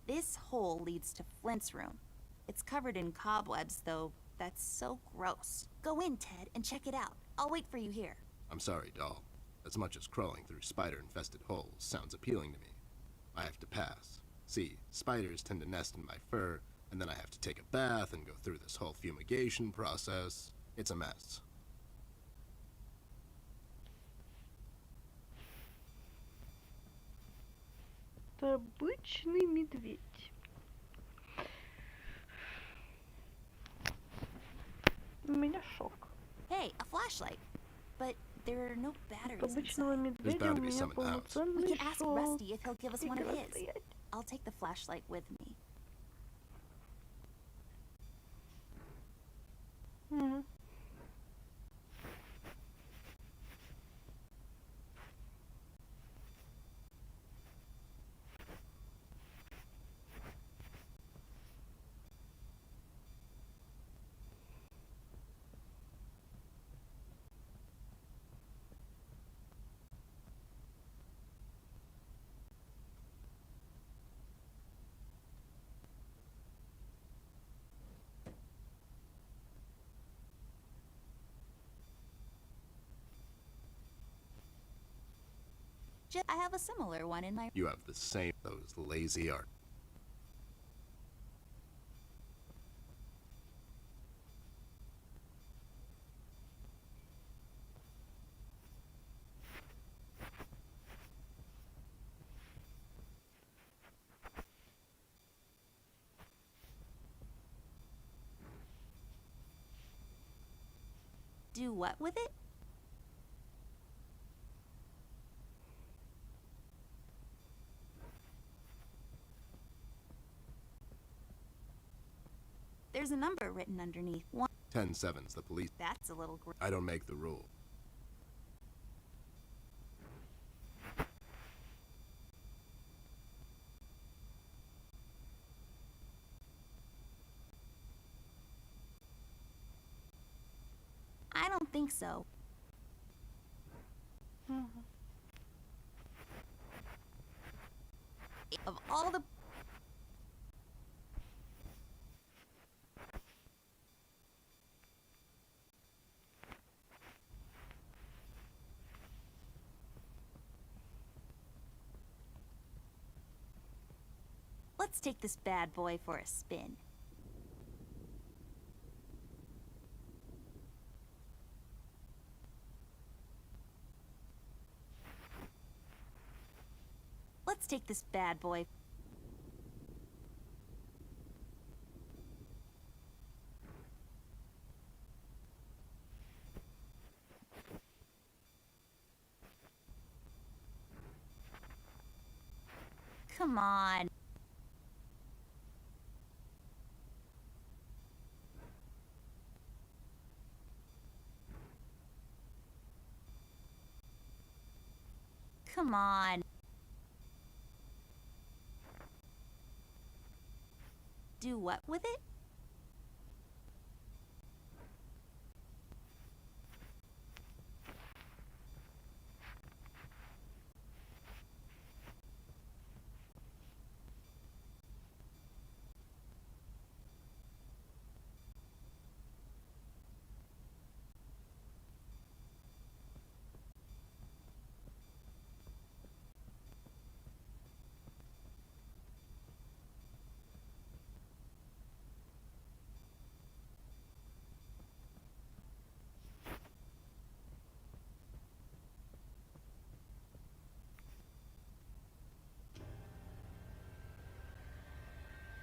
This hole leads to Flint's room. It's covered in cobwebs, though. That's so gross. Go in, Ted, and check it out. I'll wait for you here. I'm sorry, doll. As much as crawling through spider-infested holes sounds appealing to me, I have to pass. See, spiders tend to nest in my fur, and then I have to take a bath and go through this whole fumigation process. It's a mess. Это обычный медведь. У меня шок. Hey, a flashlight. But there are no От batteries обычного inside. медведя bound у to be меня some in the house. We полноценный can ask шок. Rusty if he'll give us one of his. Стоять. I'll take the flashlight with me. Мгм. I have a similar one in my... You have the same, those lazy art. Do what with it? There's a number written underneath. 10-7's the police. That's a little I don't make the rule. I don't think so. Мгм. Of all the... Let's take this bad boy for a spin. Let's take this bad boy. Come on. Come on. Do what with it?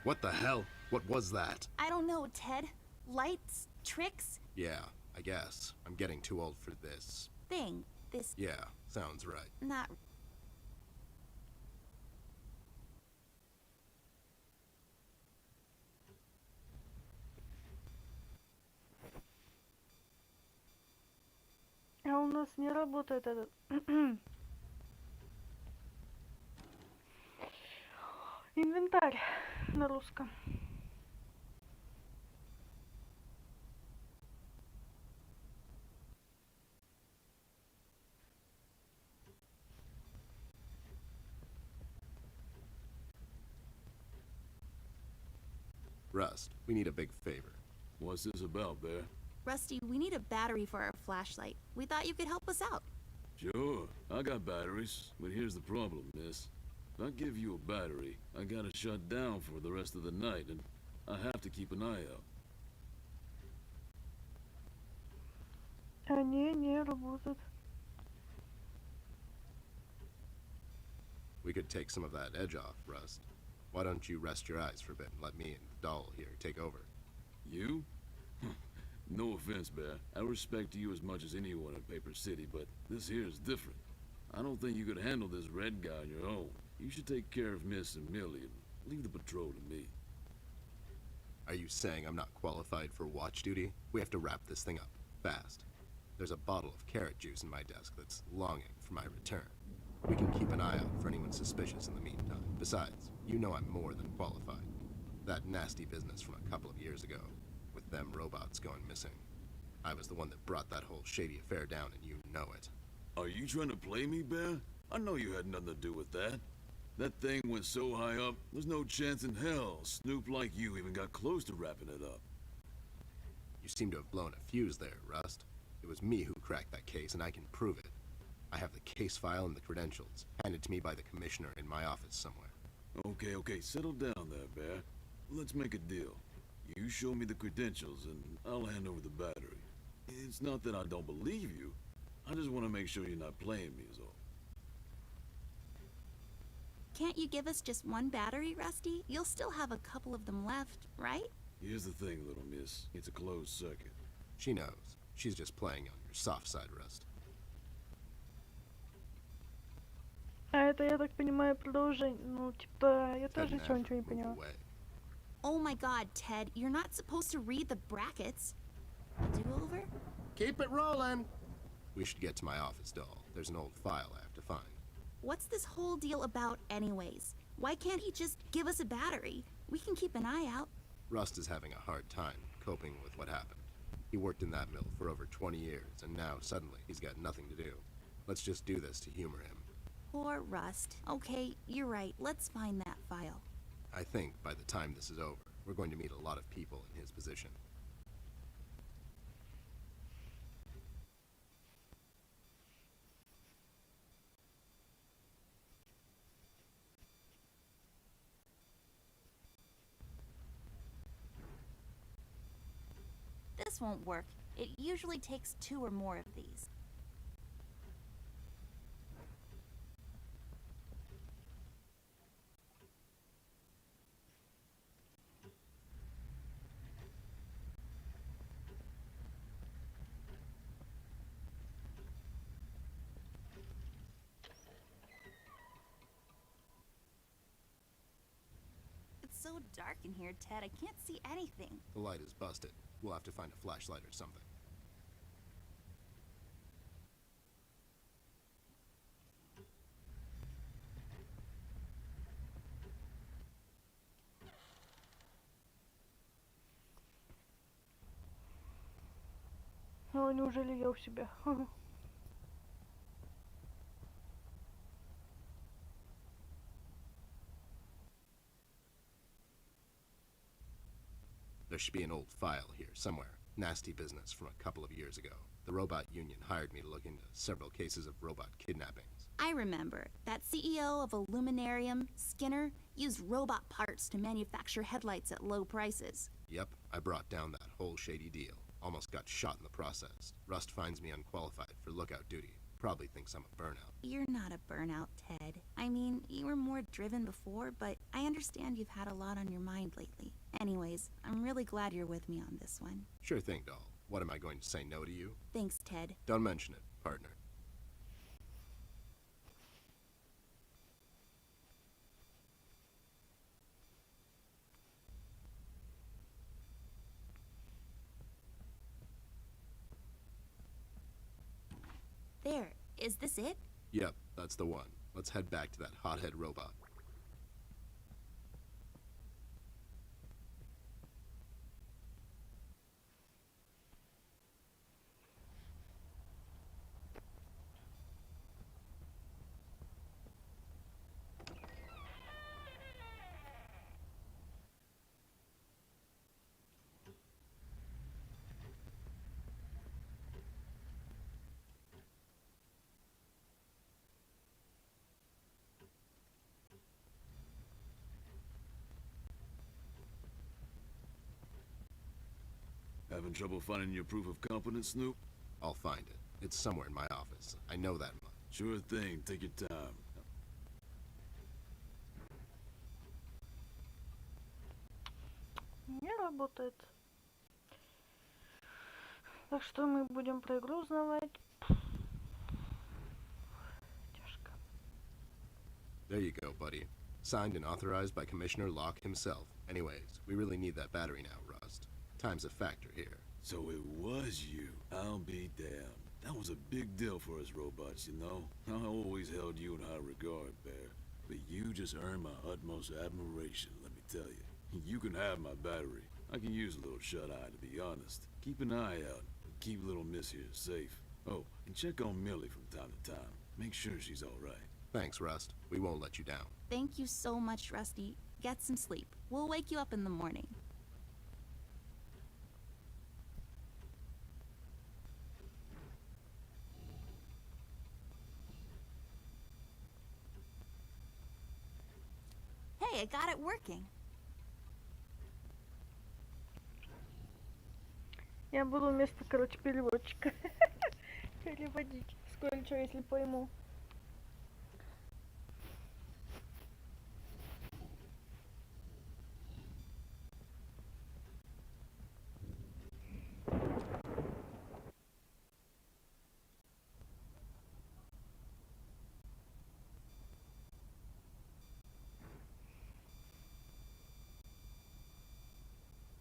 What the hell? What was that? I don't know, Ted. Lights? Tricks? Yeah, I guess. I'm getting too old for this. Thing. This... Yeah, sounds right. Not... А у нас не работает этот... Инвентарь на русском. Rust, we need a big favor. What's this about, Bear? Rusty, we need a battery for our flashlight. We thought you could help us out. Sure, I got batteries, but here's the problem, miss. If I give you a battery, I gotta shut down for the rest of the night, and I have to keep an eye out. Они не работают. We could take some of that edge off, Rust. Why don't you rest your eyes for a bit and let me and the doll here take over? You? No offense, Bear. I respect you as much as anyone in Paper City, but this here is different. I don't think you could handle this red guy on your own. You should take care of Miss and Millie and leave the patrol to me. Are you saying I'm not qualified for watch duty? We have to wrap this thing up, fast. There's a bottle of carrot juice in my desk that's longing for my return. We can keep an eye out for anyone suspicious in the meantime. Besides, you know I'm more than qualified. That nasty business from a couple of years ago, with them robots going missing. I was the one that brought that whole shady affair down, and you know it. Are you trying to play me, Bear? I know you had nothing to do with that. That thing went so high up, there's no chance in hell Snoop like you even got close to wrapping it up. You seem to have blown a fuse there, Rust. It was me who cracked that case, and I can prove it. I have the case file and the credentials, handed to me by the commissioner in my office somewhere. Okay, settle down there, Bear. Let's make a deal. You show me the credentials, and I'll hand over the battery. It's not that I don't believe you. I just want to make sure you're not playing me is all. Can't you give us just one battery, Rusty? You'll still have a couple of them left, right? Here's the thing, little miss. It's a closed circuit. She knows. She's just playing on your soft side, Rust. А это, я так понимаю, продолжение. Ну, типа, я тоже Ted and ничего не Amber, move поняла. away. Oh my god, Ted, you're not supposed to read the brackets. Do-over? Keep it rolling! We should get to my office, doll. There's an old file I have to find. What's this whole deal about anyways? Why can't he just give us a battery? We can keep an eye out. Rust is having a hard time coping with what happened. He worked in that mill for over 20 years, and now suddenly he's got nothing to do. Let's just do this to humor him. Poor Rust. Okay, you're right. Let's find that file. I think by the time this is over, we're going to meet a lot of people in his position. This won't work. It usually takes 2 or more of these. It's so dark in here, Ted. I can't see anything. The light is busted. We'll have to find a flashlight or something. Ну, неужели я у себя? There should be an old file here somewhere. Nasty business from a couple of years ago. The robot union hired me to look into several cases of robot kidnappings. I remember. That CEO of Illuminarium, Skinner, used robot parts to manufacture headlights at low prices. Yep, I brought down that whole shady deal. Almost got shot in the process. Rust finds me unqualified for lookout duty. Probably thinks I'm a burnout. You're not a burnout, Ted. I mean, you were more driven before, but I understand you've had a lot on your mind lately. Anyways, I'm really glad you're with me on this one. Sure thing, doll. What am I going to say no to you? Thanks, Ted. Don't mention it, partner. There. Is this it? Yep, that's the one. Let's head back to that hothead robot. Having trouble finding your proof of competence, Snoop? I'll find it. It's somewhere in my office. I know that much. Sure thing. Take your time. работает. Так что мы будем про игру узнавать. Тяжко. There you go, buddy. Signed and authorized by Commissioner Locke himself. Anyways, we really need that battery now, Rust. Time's a factor here. So it was you. I'll be damned. That was a big deal for us robots, you know? I always held you in high regard, Bear. But you just earned my utmost admiration, let me tell you. You can have my battery. I can use a little shut-eye, to be honest. Keep an eye out. Keep little Miss here safe. Oh, and check on Millie from time to time. Make sure she's all right. Thanks, Rust. We won't let you down. Thank you so much, Rusty. Get some sleep. We'll wake you up in the morning. Hey, I got it working. Я буду вместо, короче, переводчика переводить. Сколько, если пойму.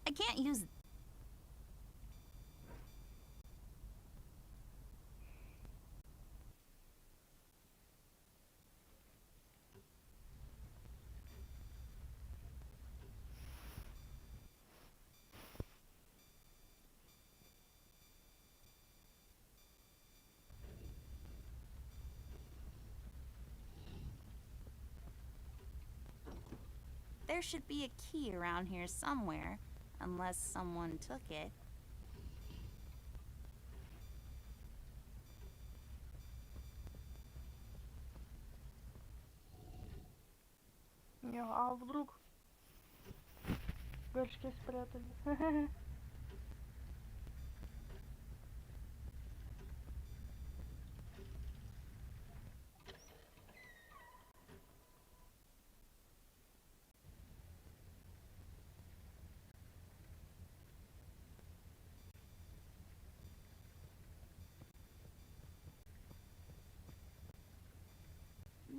I can't use... There should be a key around here somewhere, unless someone took it. Не, а вдруг в горшке спрятали?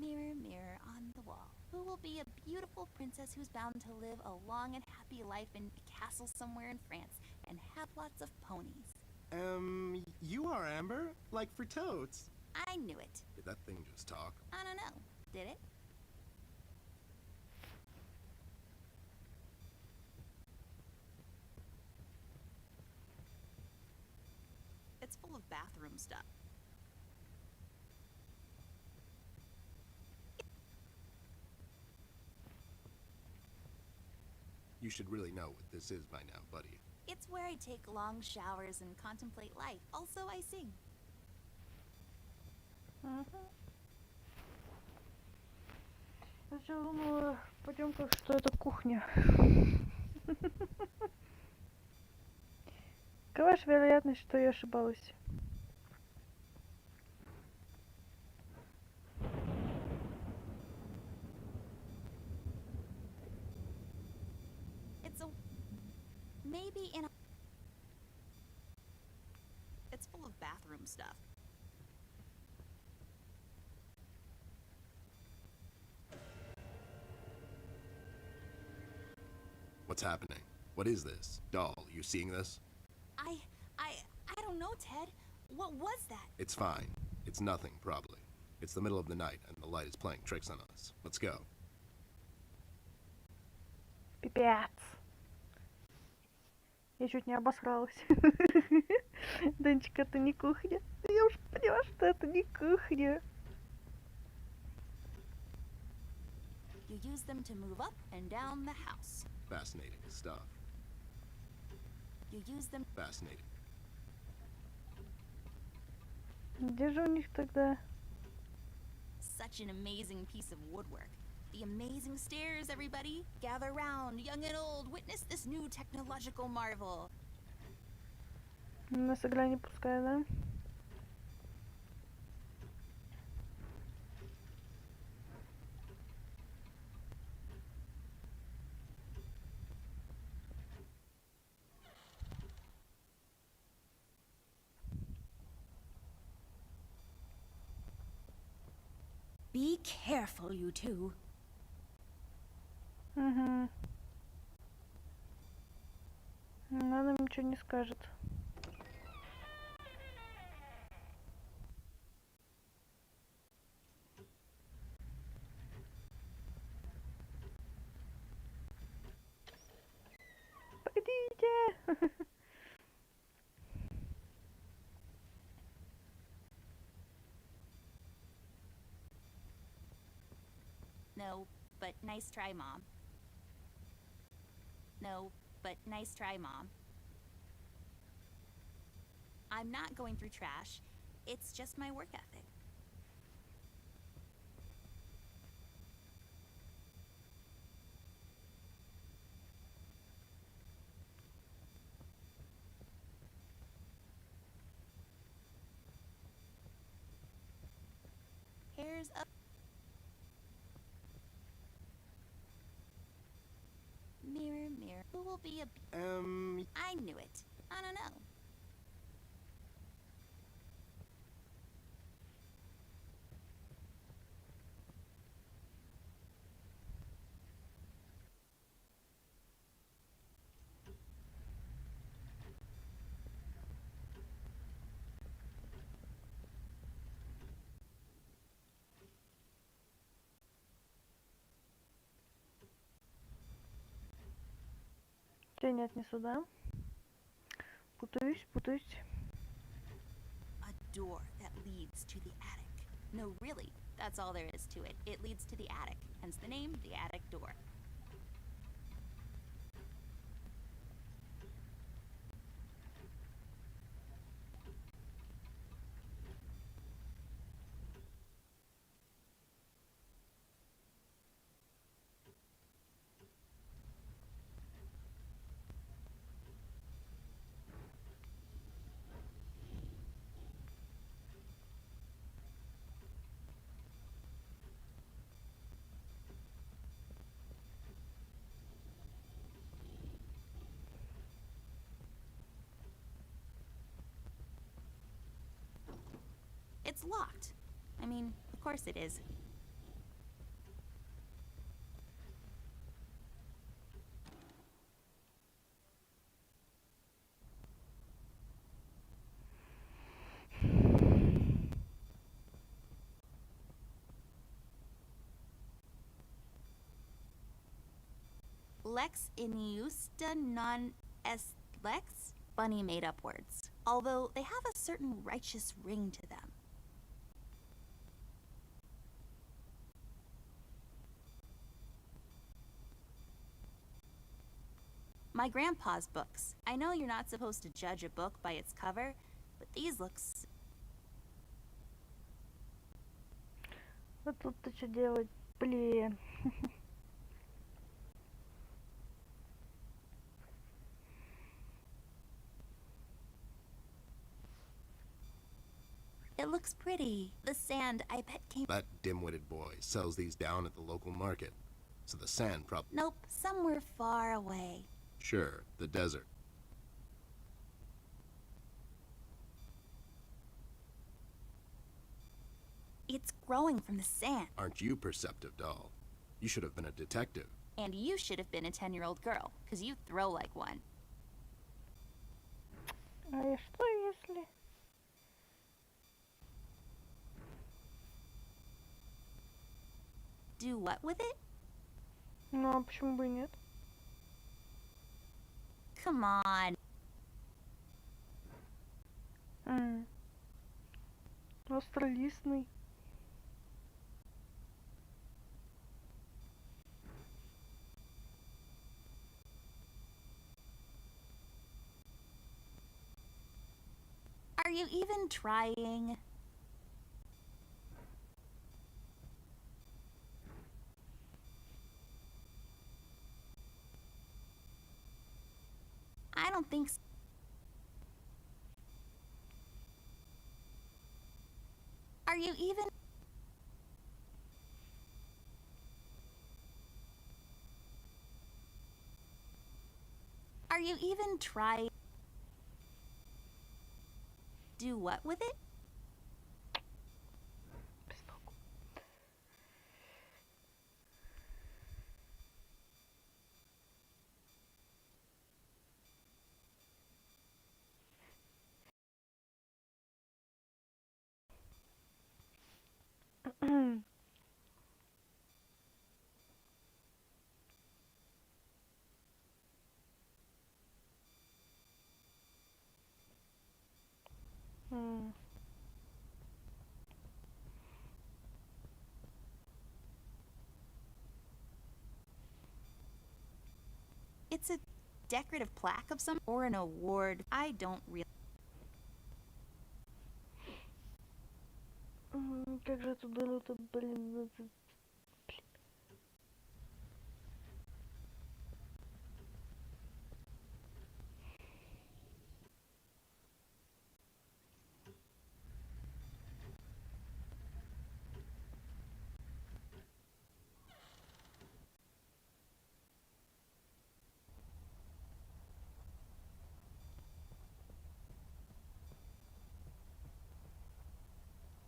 Mirror, mirror on the wall, who will be a beautiful princess who's bound to live a long and happy life in a castle somewhere in France and have lots of ponies? You are Amber? Like for totes. I knew it. Did that thing just talk? I don't know. Did it? It's full of bathroom stuff. You should really know what this is by now, buddy. It's where I take long showers and contemplate life. Also, I sing. Я сейчас думала, пойдем-ка, что это кухня. Какова же вероятность, что я ошибалась? It's a... Maybe in a... It's full of bathroom stuff. What's happening? What is this? Doll, you seeing this? I don't know, Ted. What was that? It's fine. It's nothing, probably. It's the middle of the night, and the light is playing tricks on us. Let's go. Пипец. Я чуть не обосралась. Денчик, это не кухня. Я уж поняла, что это не кухня. You use them to move up and down the house. Fascinating stuff. You use them... Fascinating. Где же у них тогда? Such an amazing piece of woodwork. The amazing stairs, everybody. Gather round, young and old. Witness this new technological marvel. Нас игра не пускает, да? Be careful, you two. Угу. Она нам ничего не скажет. Погодите! No, but nice try, Mom. No, but nice try, Mom. I'm not going through trash. It's just my work ethic. Here's a mirror, mirror. Who will be a? I knew it. I don't know. Тебя нет, не сюда. Путаюсь. A door that leads to the attic. No, really, that's all there is to it. It leads to the attic, hence the name, the attic door. It's locked. I mean, of course it is. Lex injusta non est lex? Funny made-up words. Although they have a certain righteous ring to them. My grandpa's books. I know you're not supposed to judge a book by its cover, but these looks... Вот тут-то что делать? Блин. It looks pretty. The sand, I bet came... That dim-witted boy sells these down at the local market. So the sand probably... Nope, somewhere far away. Sure, the desert. It's growing from the sand. Aren't you perceptive, doll? You should have been a detective. And you should have been a 10-year-old girl, because you throw like one. А и что если... Do what with it? Ну, а почему бы и нет? Come on. Остролистный. Are you even trying? I don't think so. Are you even... Are you even trying? Do what with it? Без толку. М. It's a decorative plaque of some or an award. I don't really. Как же это было-то, блин.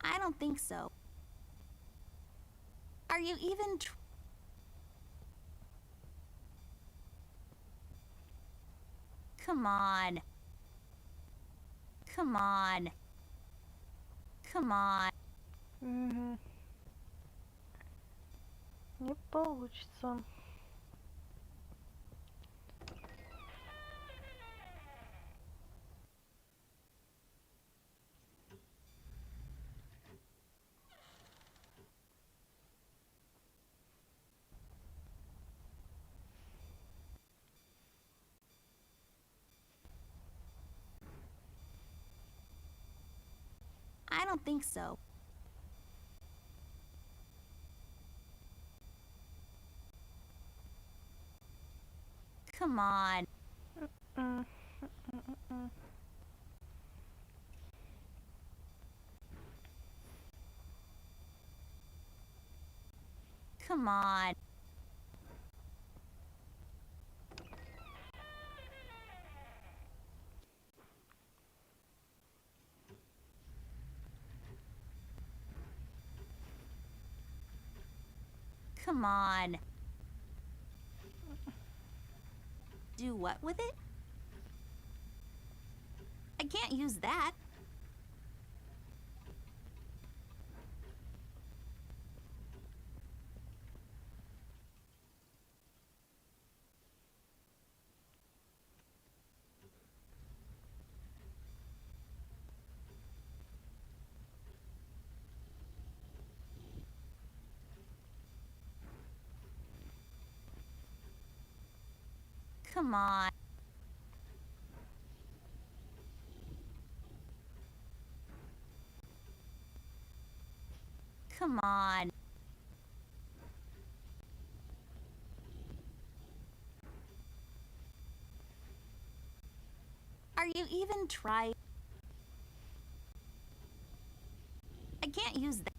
I don't think so. Are you even Come on. Come on. Come on. Мгм. Не получится. I don't think so. Come on. М, м. Come on. Come on. Do what with it? I can't use that. Come on. Come on. Are you even trying? I can't use that.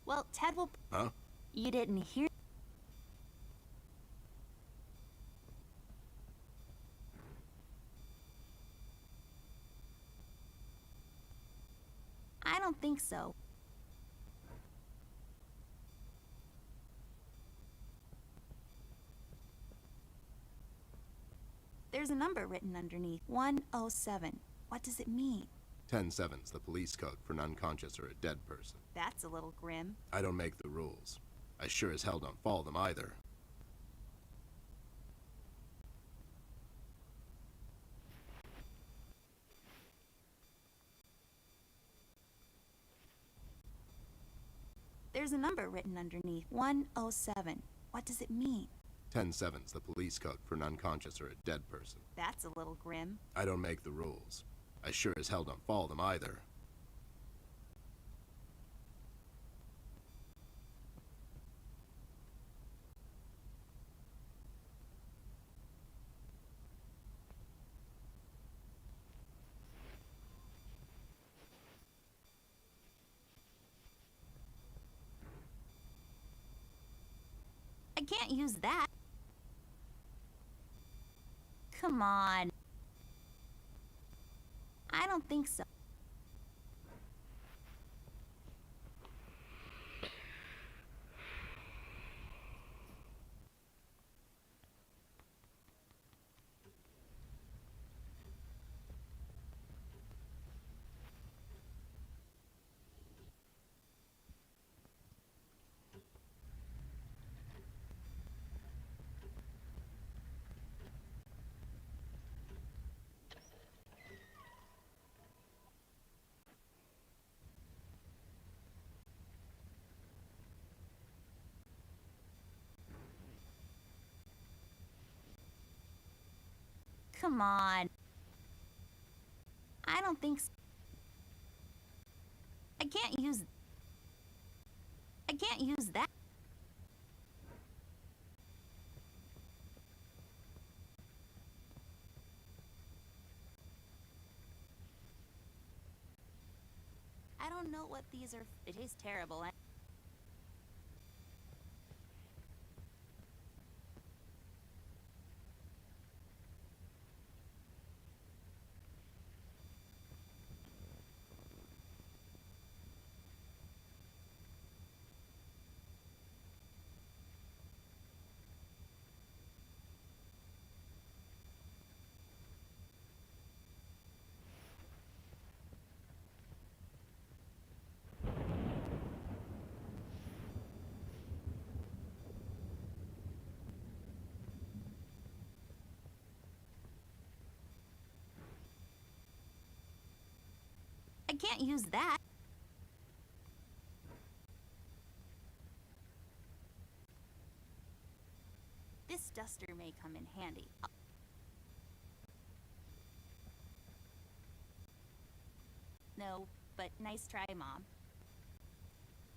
Well, Ted will. Huh? You didn't hear. I don't think so. There's a number written underneath. 107. What does it mean? 10-7's the police code for an unconscious or a dead person. That's a little grim. I don't make the rules. I sure as hell don't follow them either. There's a number written underneath. 107. What does it mean? 10-7's the police code for an unconscious or a dead person. That's a little grim. I don't make the rules. I sure as hell don't follow them either. I can't use that. Come on. I don't think so. Come on. I don't think so. I can't use that. I don't know what these are. It is terrible. I can't use that. This duster may come in handy. No, but nice try, Mom.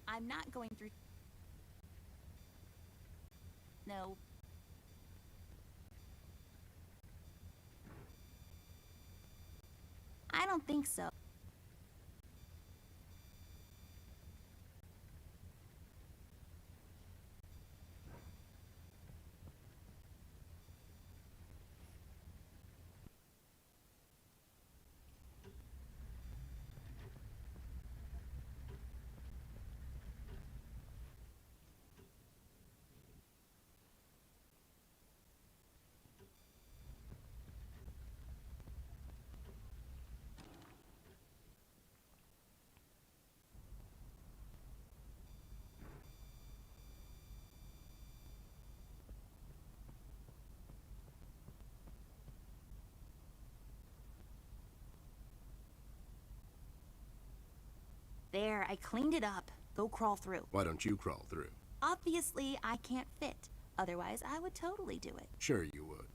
I'm not going through... No. I don't think so. There, I cleaned it up. Go crawl through. Why don't you crawl through? Obviously, I can't fit. Otherwise, I would totally do it. Sure you would.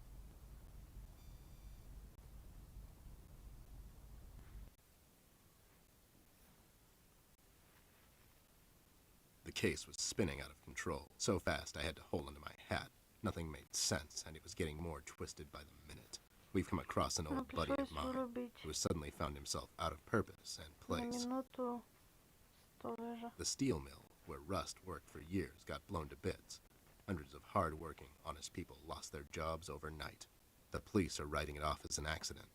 The case was spinning out of control. So fast I had to hold onto my hat. Nothing made sense, and it was getting more twisted by the minute. We've come across an old buddy of mine who has suddenly found himself out of purpose and place. Минуту сторожа. The steel mill, where Rust worked for years, got blown to bits. Hundreds of hard-working, honest people lost their jobs overnight. The police are writing it off as an accident.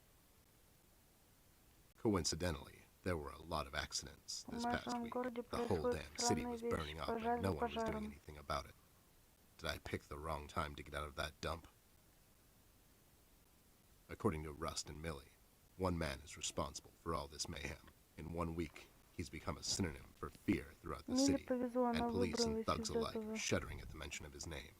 Coincidentally, there were a lot of accidents this past week. The whole damn city was burning up and no one was doing anything about it. Did I pick the wrong time to get out of that dump? According to Rust and Millie, one man is responsible for all this mayhem. In 1 week, he's become a synonym for fear throughout the Миле city, повезло, она and police and выбралась thugs из alike этого. are shuddering at the mention of his name.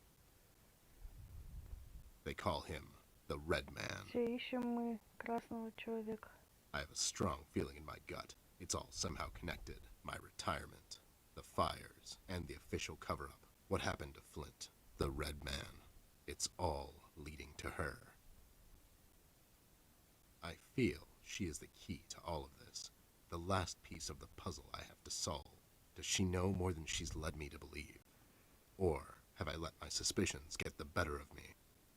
They call him the Red Man. Все ищем мы красного человека. I have a strong feeling in my gut. It's all somehow connected. My retirement, the fires, and the official cover-up. What happened to Flint, the Red Man. It's all leading to her. I feel she is the key to all of this. The last piece of the puzzle I have to solve. Does she know more than she's led me to believe? Or have I let my suspicions get the better of me?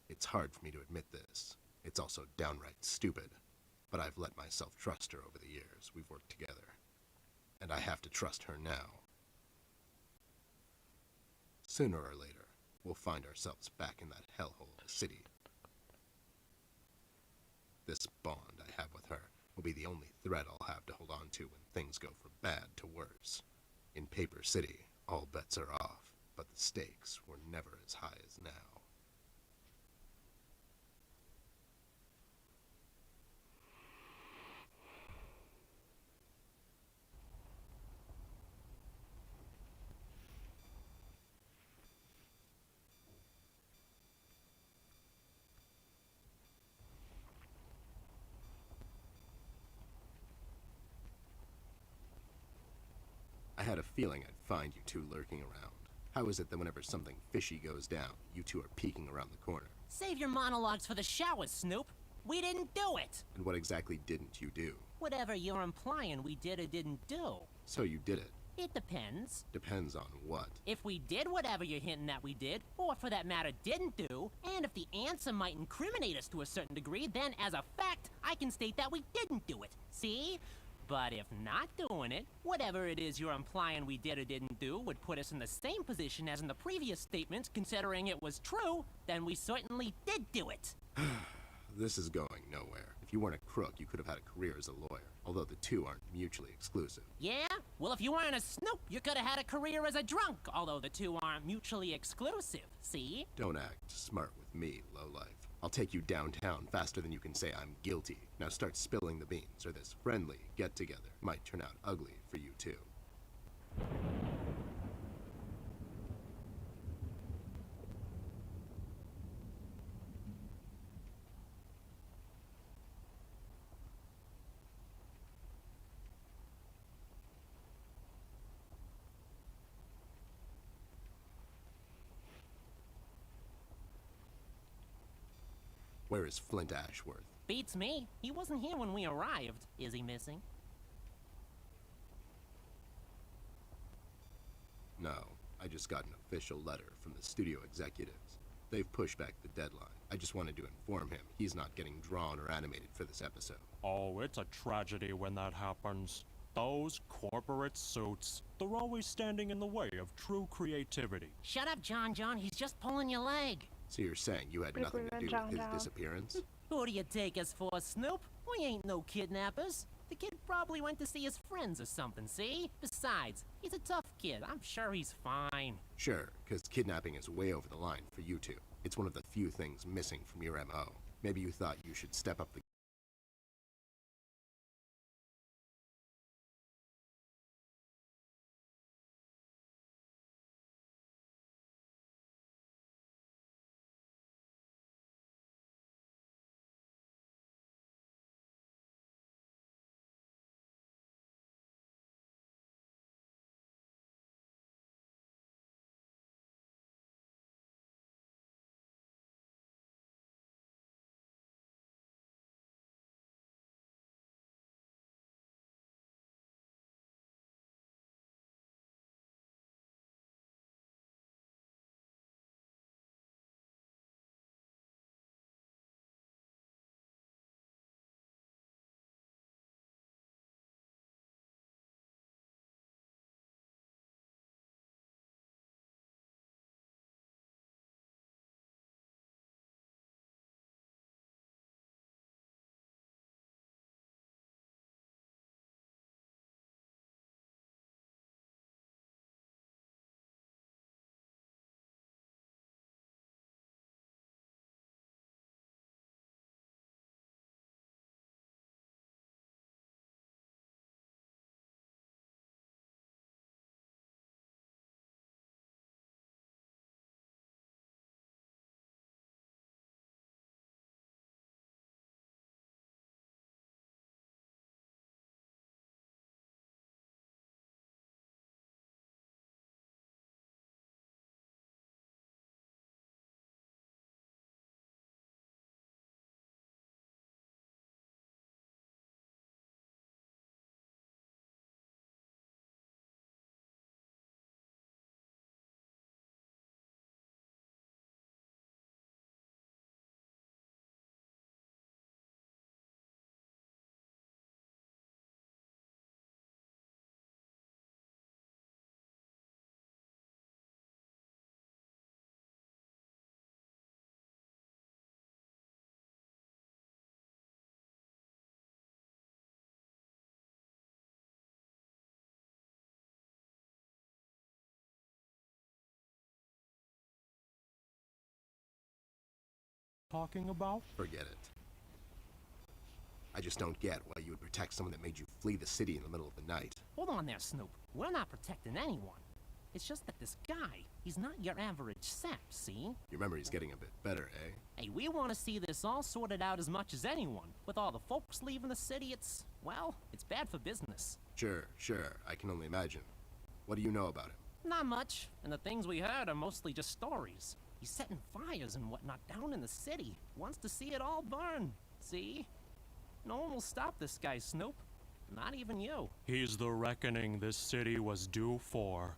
It's hard for me to admit this. It's also downright stupid. But I've let myself trust her over the years we've worked together. And I have to trust her now. Sooner or later, we'll find ourselves back in that hellhole of a city. This bond I have with her will be the only thread I'll have to hold on to when things go from bad to worse. In Paper City, all bets are off, but the stakes were never as high as now. I had a feeling I'd find you two lurking around. How is it that whenever something fishy goes down, you two are peeking around the corner? Save your monologues for the shower, Snoop. We didn't do it. And what exactly didn't you do? Whatever you're implying we did or didn't do. So you did it. It depends. Depends on what? If we did whatever you're hinting that we did, or for that matter didn't do, and if the answer might incriminate us to a certain degree, then as a fact, I can state that we didn't do it. See? But if not doing it, whatever it is you're implying we did or didn't do would put us in the same position as in the previous statements, considering it was true, then we certainly did do it. This is going nowhere. If you weren't a crook, you could have had a career as a lawyer, although the two aren't mutually exclusive. Yeah? Well, if you weren't a Snoop, you could have had a career as a drunk, although the two aren't mutually exclusive. See? Don't act smart with me, lowlife. I'll take you downtown faster than you can say I'm guilty. Now start spilling the beans, or this friendly get-together might turn out ugly for you too. Where is Flint Ashworth? Beats me. He wasn't here when we arrived. Is he missing? No, I just got an official letter from the studio executives. They've pushed back the deadline. I just wanted to inform him he's not getting drawn or animated for this episode. Oh, it's a tragedy when that happens. Those corporate suits, they're always standing in the way of true creativity. Shut up, John. He's just pulling your leg. So you're saying you had nothing to do with his disappearance? Who do you take us for, Snoop? We ain't no kidnappers. The kid probably went to see his friends or something, see? Besides, he's a tough kid. I'm sure he's fine. Sure, because kidnapping is way over the line for you two. It's one of the few things missing from your MO. Maybe you thought you should step up the talking about? Forget it. I just don't get why you would protect someone that made you flee the city in the middle of the night. Hold on there, Snoop. We're not protecting anyone. It's just that this guy, he's not your average sap, see? Your memory's getting a bit better, eh? Hey, we want to see this all sorted out as much as anyone. With all the folks leaving the city, well, it's bad for business. Sure, I can only imagine. What do you know about him? Not much, and the things we heard are mostly just stories. He's setting fires and whatnot down in the city. Wants to see it all burn, see? No one will stop this guy, Snoop. Not even you. He's the reckoning this city was due for.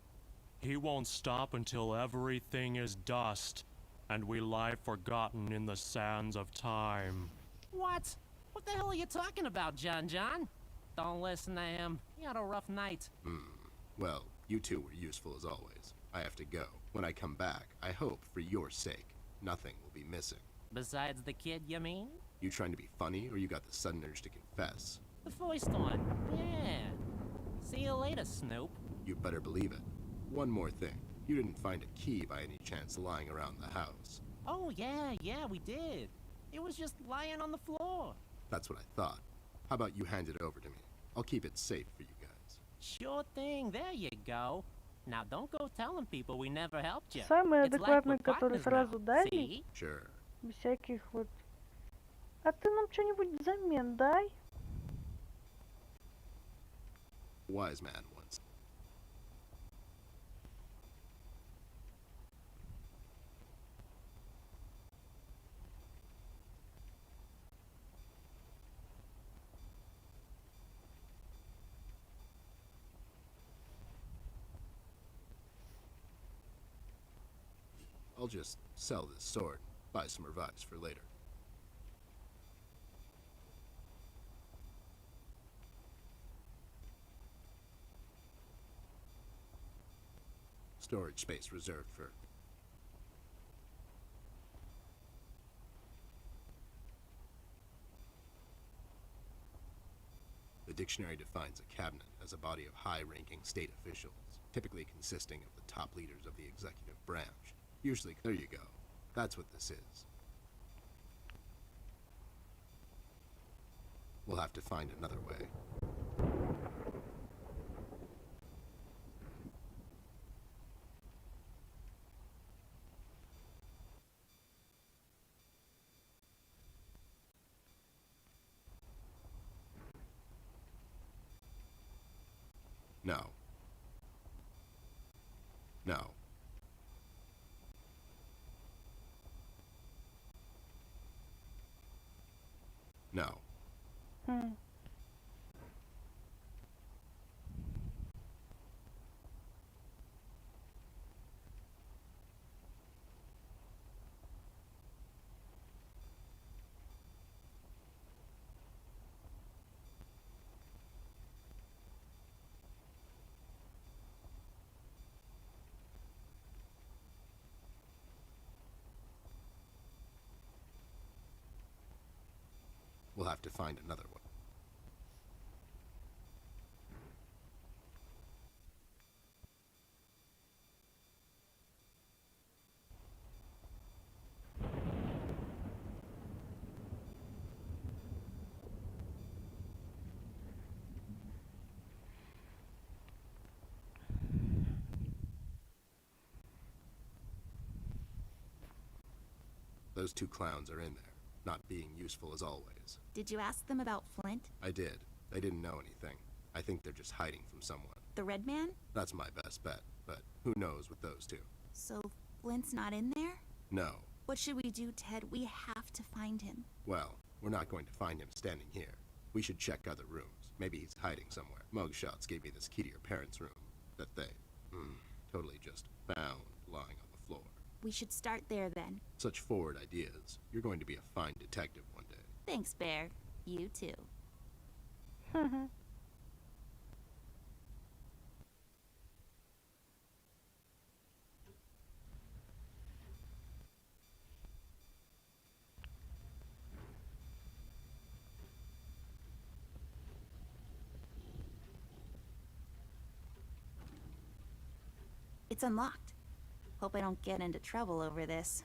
He won't stop until everything is dust, and we lie forgotten in the sands of time. What? What the hell are you talking about, John? Don't listen to him. He had a rough night. Well, you two were useful as always. I have to go. When I come back, I hope, for your sake, nothing will be missing. Besides the kid, you mean? You trying to be funny, or you got the sudden urge to confess? The first one. Yeah. See you later, Snoop. You better believe it. One more thing. You didn't find a key by any chance lying around the house. Oh, yeah, we did. It was just lying on the floor. That's what I thought. How about you hand it over to me? I'll keep it safe for you guys. Sure thing, there you go. Now don't go telling people we never helped you. Самый It's like адекватный, we're который partners сразу now, дали, see? Sure. без всяких вот... А ты нам что-нибудь взамен дай? Wise man once. I'll just sell this sword, buy some revives for later. Storage space reserved for... The dictionary defines a cabinet as a body of high-ranking state officials, typically consisting of the top leaders of the executive branch. Usually, there you go. That's what this is. We'll have to find another way. No. No. No. We'll have to find another one. Those two clowns are in there, not being useful as always. Did you ask them about Flint? I did. They didn't know anything. I think they're just hiding from someone. The Red Man? That's my best bet, but who knows with those two? So Flint's not in there? No. What should we do, Ted? We have to find him. Well, we're not going to find him standing here. We should check other rooms. Maybe he's hiding somewhere. Mugshots gave me this key to your parents' room that they, totally just found lying on the floor. We should start there then. Such forward ideas. You're going to be a fine detective one day. Thanks, Bear. You too. It's unlocked. Hope I don't get into trouble over this.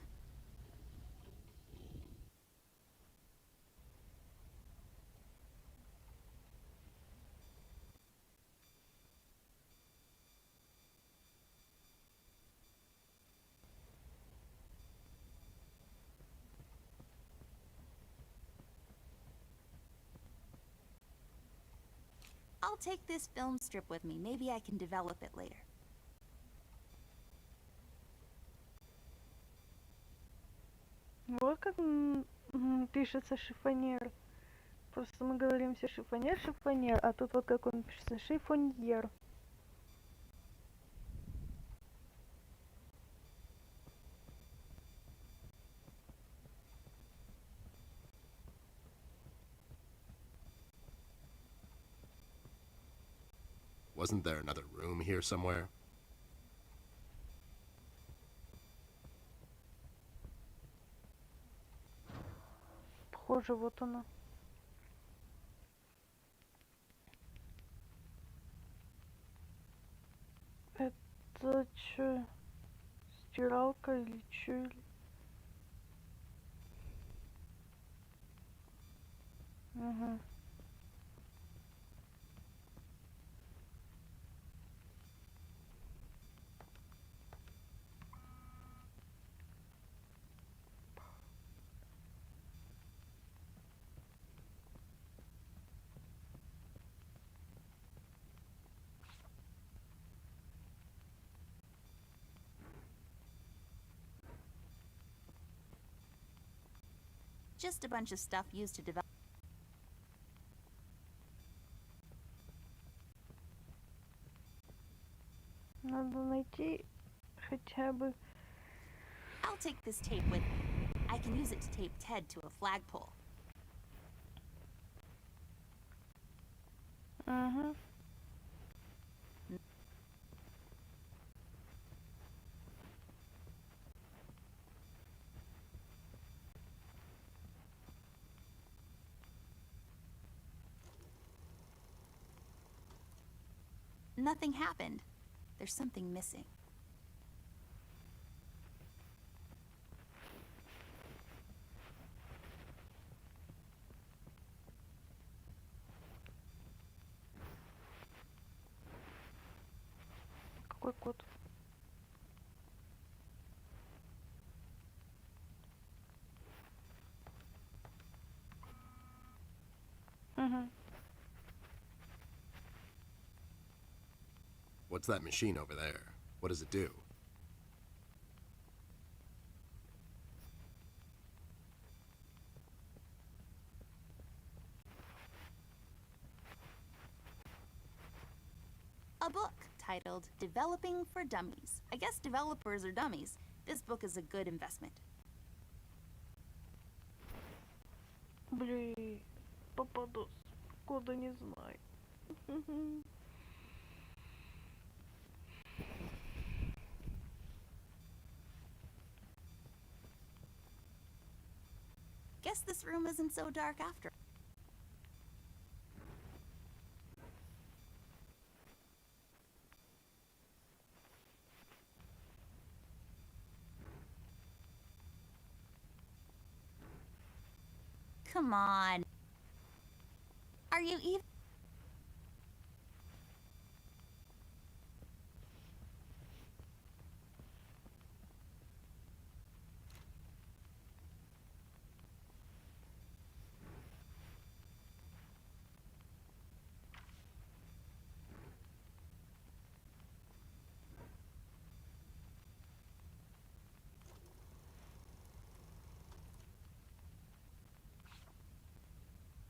I'll take this film strip with me. Maybe I can develop it later. Вот как пишется шифоньер. Просто мы говорим все шифоньер, шифоньер, а тут вот как он пишется, шифоньер. Wasn't there another room here somewhere? Похоже, вот оно. Это чё? Стиралка или чё? Ага. Just a bunch of stuff used to develop. Надо найти хотя бы... I'll take this tape with me. I can use it to tape Ted to a flagpole. Ага. Nothing happened. There's something missing. Какой код? Угу. What's that machine over there? What does it do? A book titled Developing for Dummies. I guess developers are dummies. This book is a good investment. Блин, попадос. Кода не знаю. Guess this room isn't so dark after. Come on. Are you even?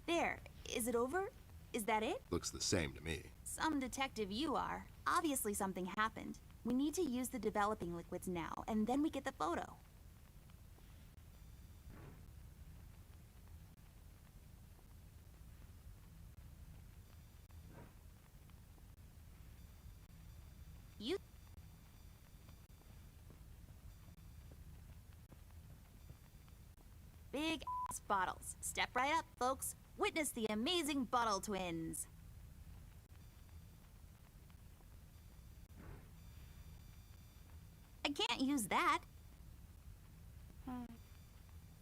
There. Is it over? Is that it? Looks the same to me. Some detective you are. Obviously something happened. We need to use the developing liquids now, and then we get the photo. You... Big ass bottles. Step right up, folks. Witness the amazing bottle twins. I can't use that.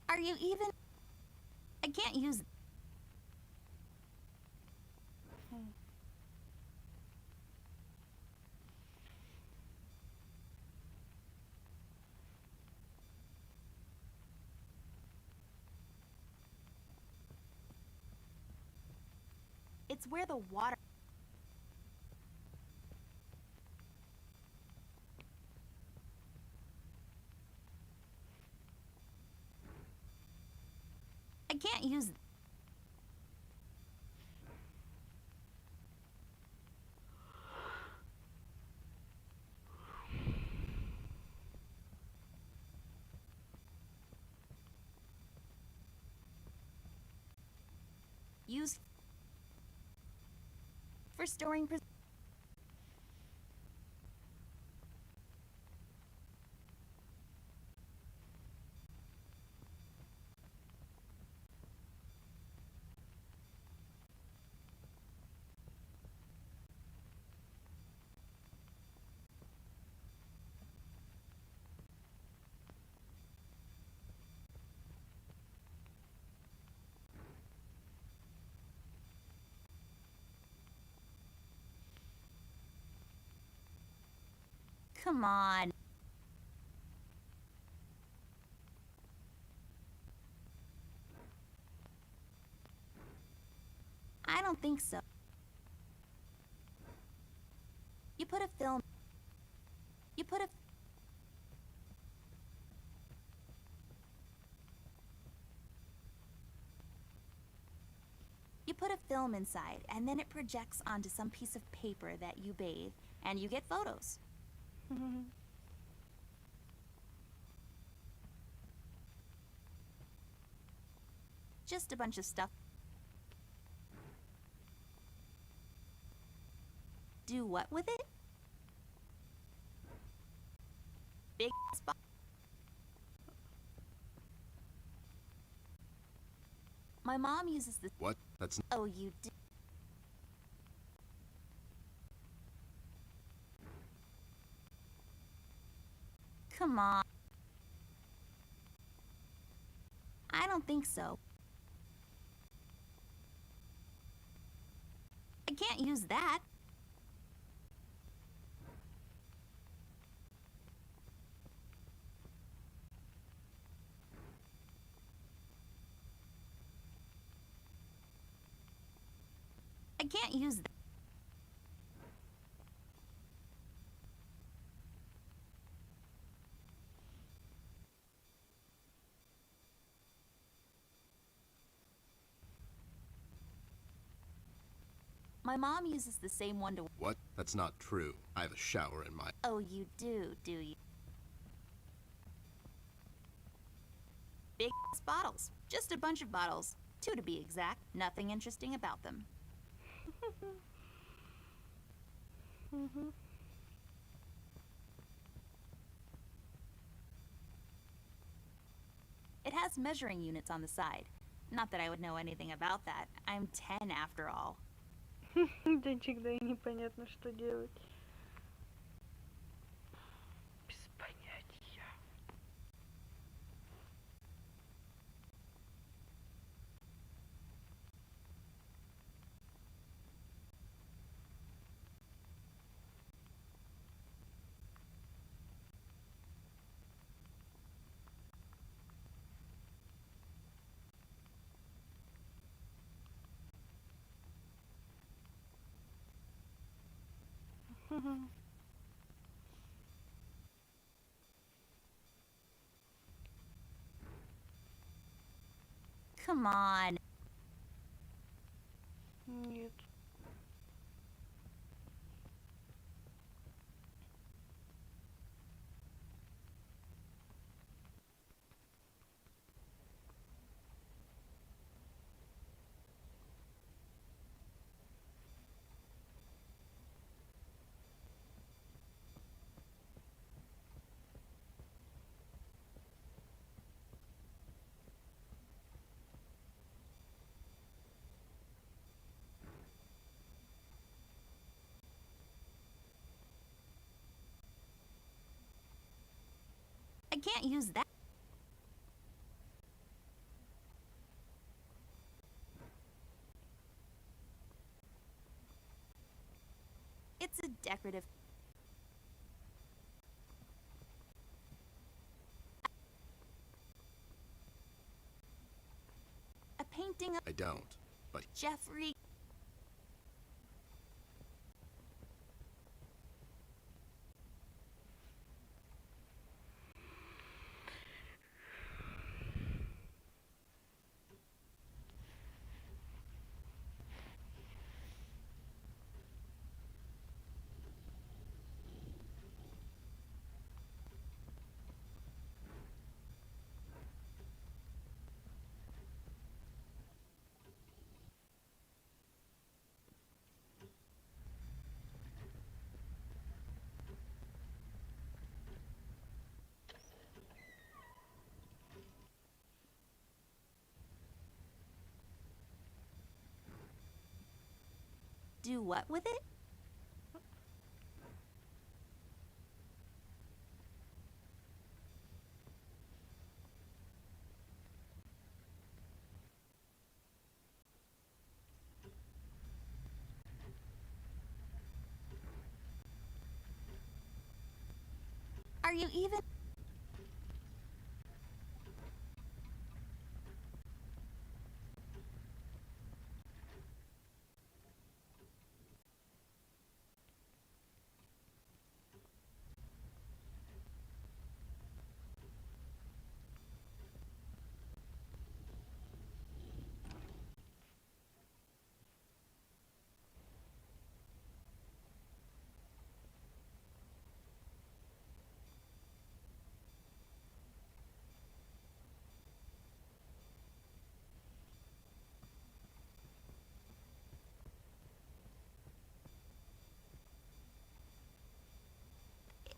Are you even? I can't use. It's where the water... I can't use... Use... For storing... Come on. I don't think so. You put a film... You put a... You put a film inside, and then it projects onto some piece of paper that you bathe, and you get photos. Just a bunch of stuff. Do what with it? Big spot. My mom uses this. What? That's... Oh, you do. Come on. I don't think so. I can't use that. I can't use that. My mom uses the same one to... What? That's not true. I have a shower in my... Oh, you do you? Big bottles. Just a bunch of bottles. 2 to be exact. Nothing interesting about them. It has measuring units on the side. Not that I would know anything about that. I'm 10 after all. Денчик, да и непонятно, что делать. Без понятия. Come on. Нет. I can't use that. It's a decorative. A painting of I don't, but... Jeffrey. Do what with it? Are you even?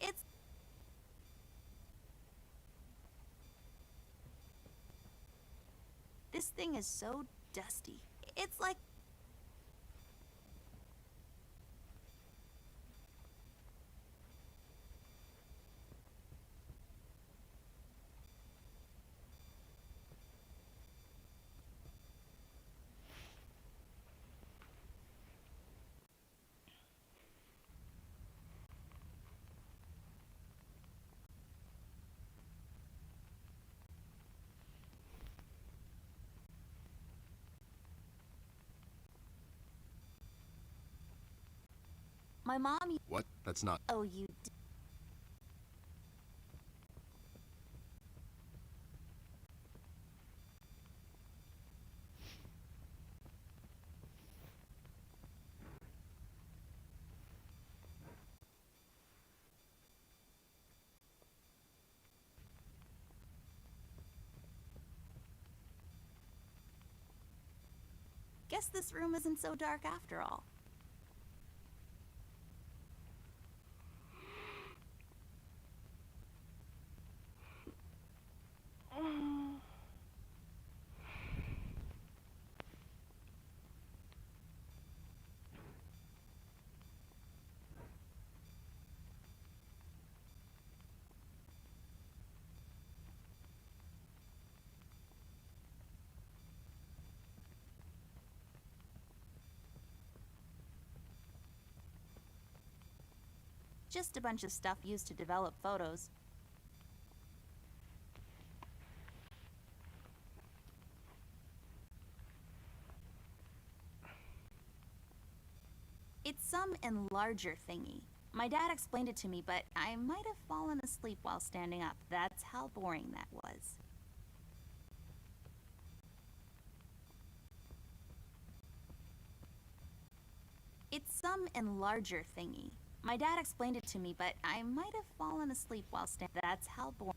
It's... This thing is so dusty. It's like... My mom... What? That's not... Oh, you... Guess this room isn't so dark after all. Just a bunch of stuff used to develop photos. It's some enlarger thingy. My dad explained it to me, but I might have fallen asleep while standing up. That's how boring that was. It's some enlarger thingy. My dad explained it to me, but I might have fallen asleep while standing. That's how boring.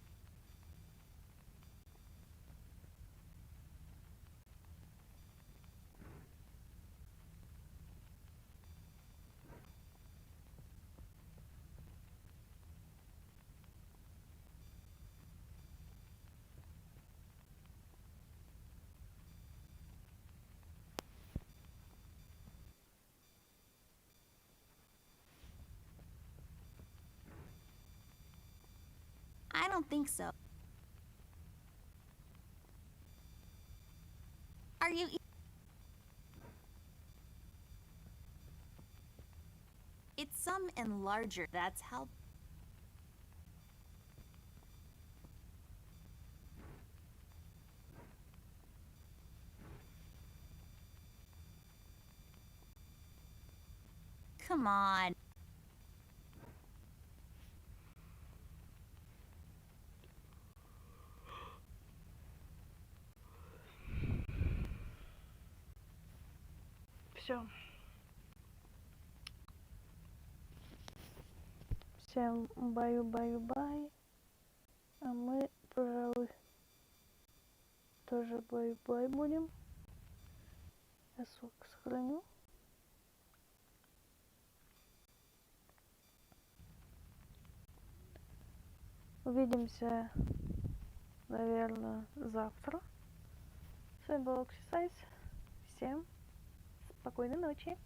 I don't think so. Are you... It's some enlarger. That's how... Come on. Все. Всем баю-баю-бай. А мы, пожалуй, тоже бай-бай будем. Я ссылку сохраню. Увидимся, наверное, завтра. С вами был Оксисайз. Всем спокойной ночи.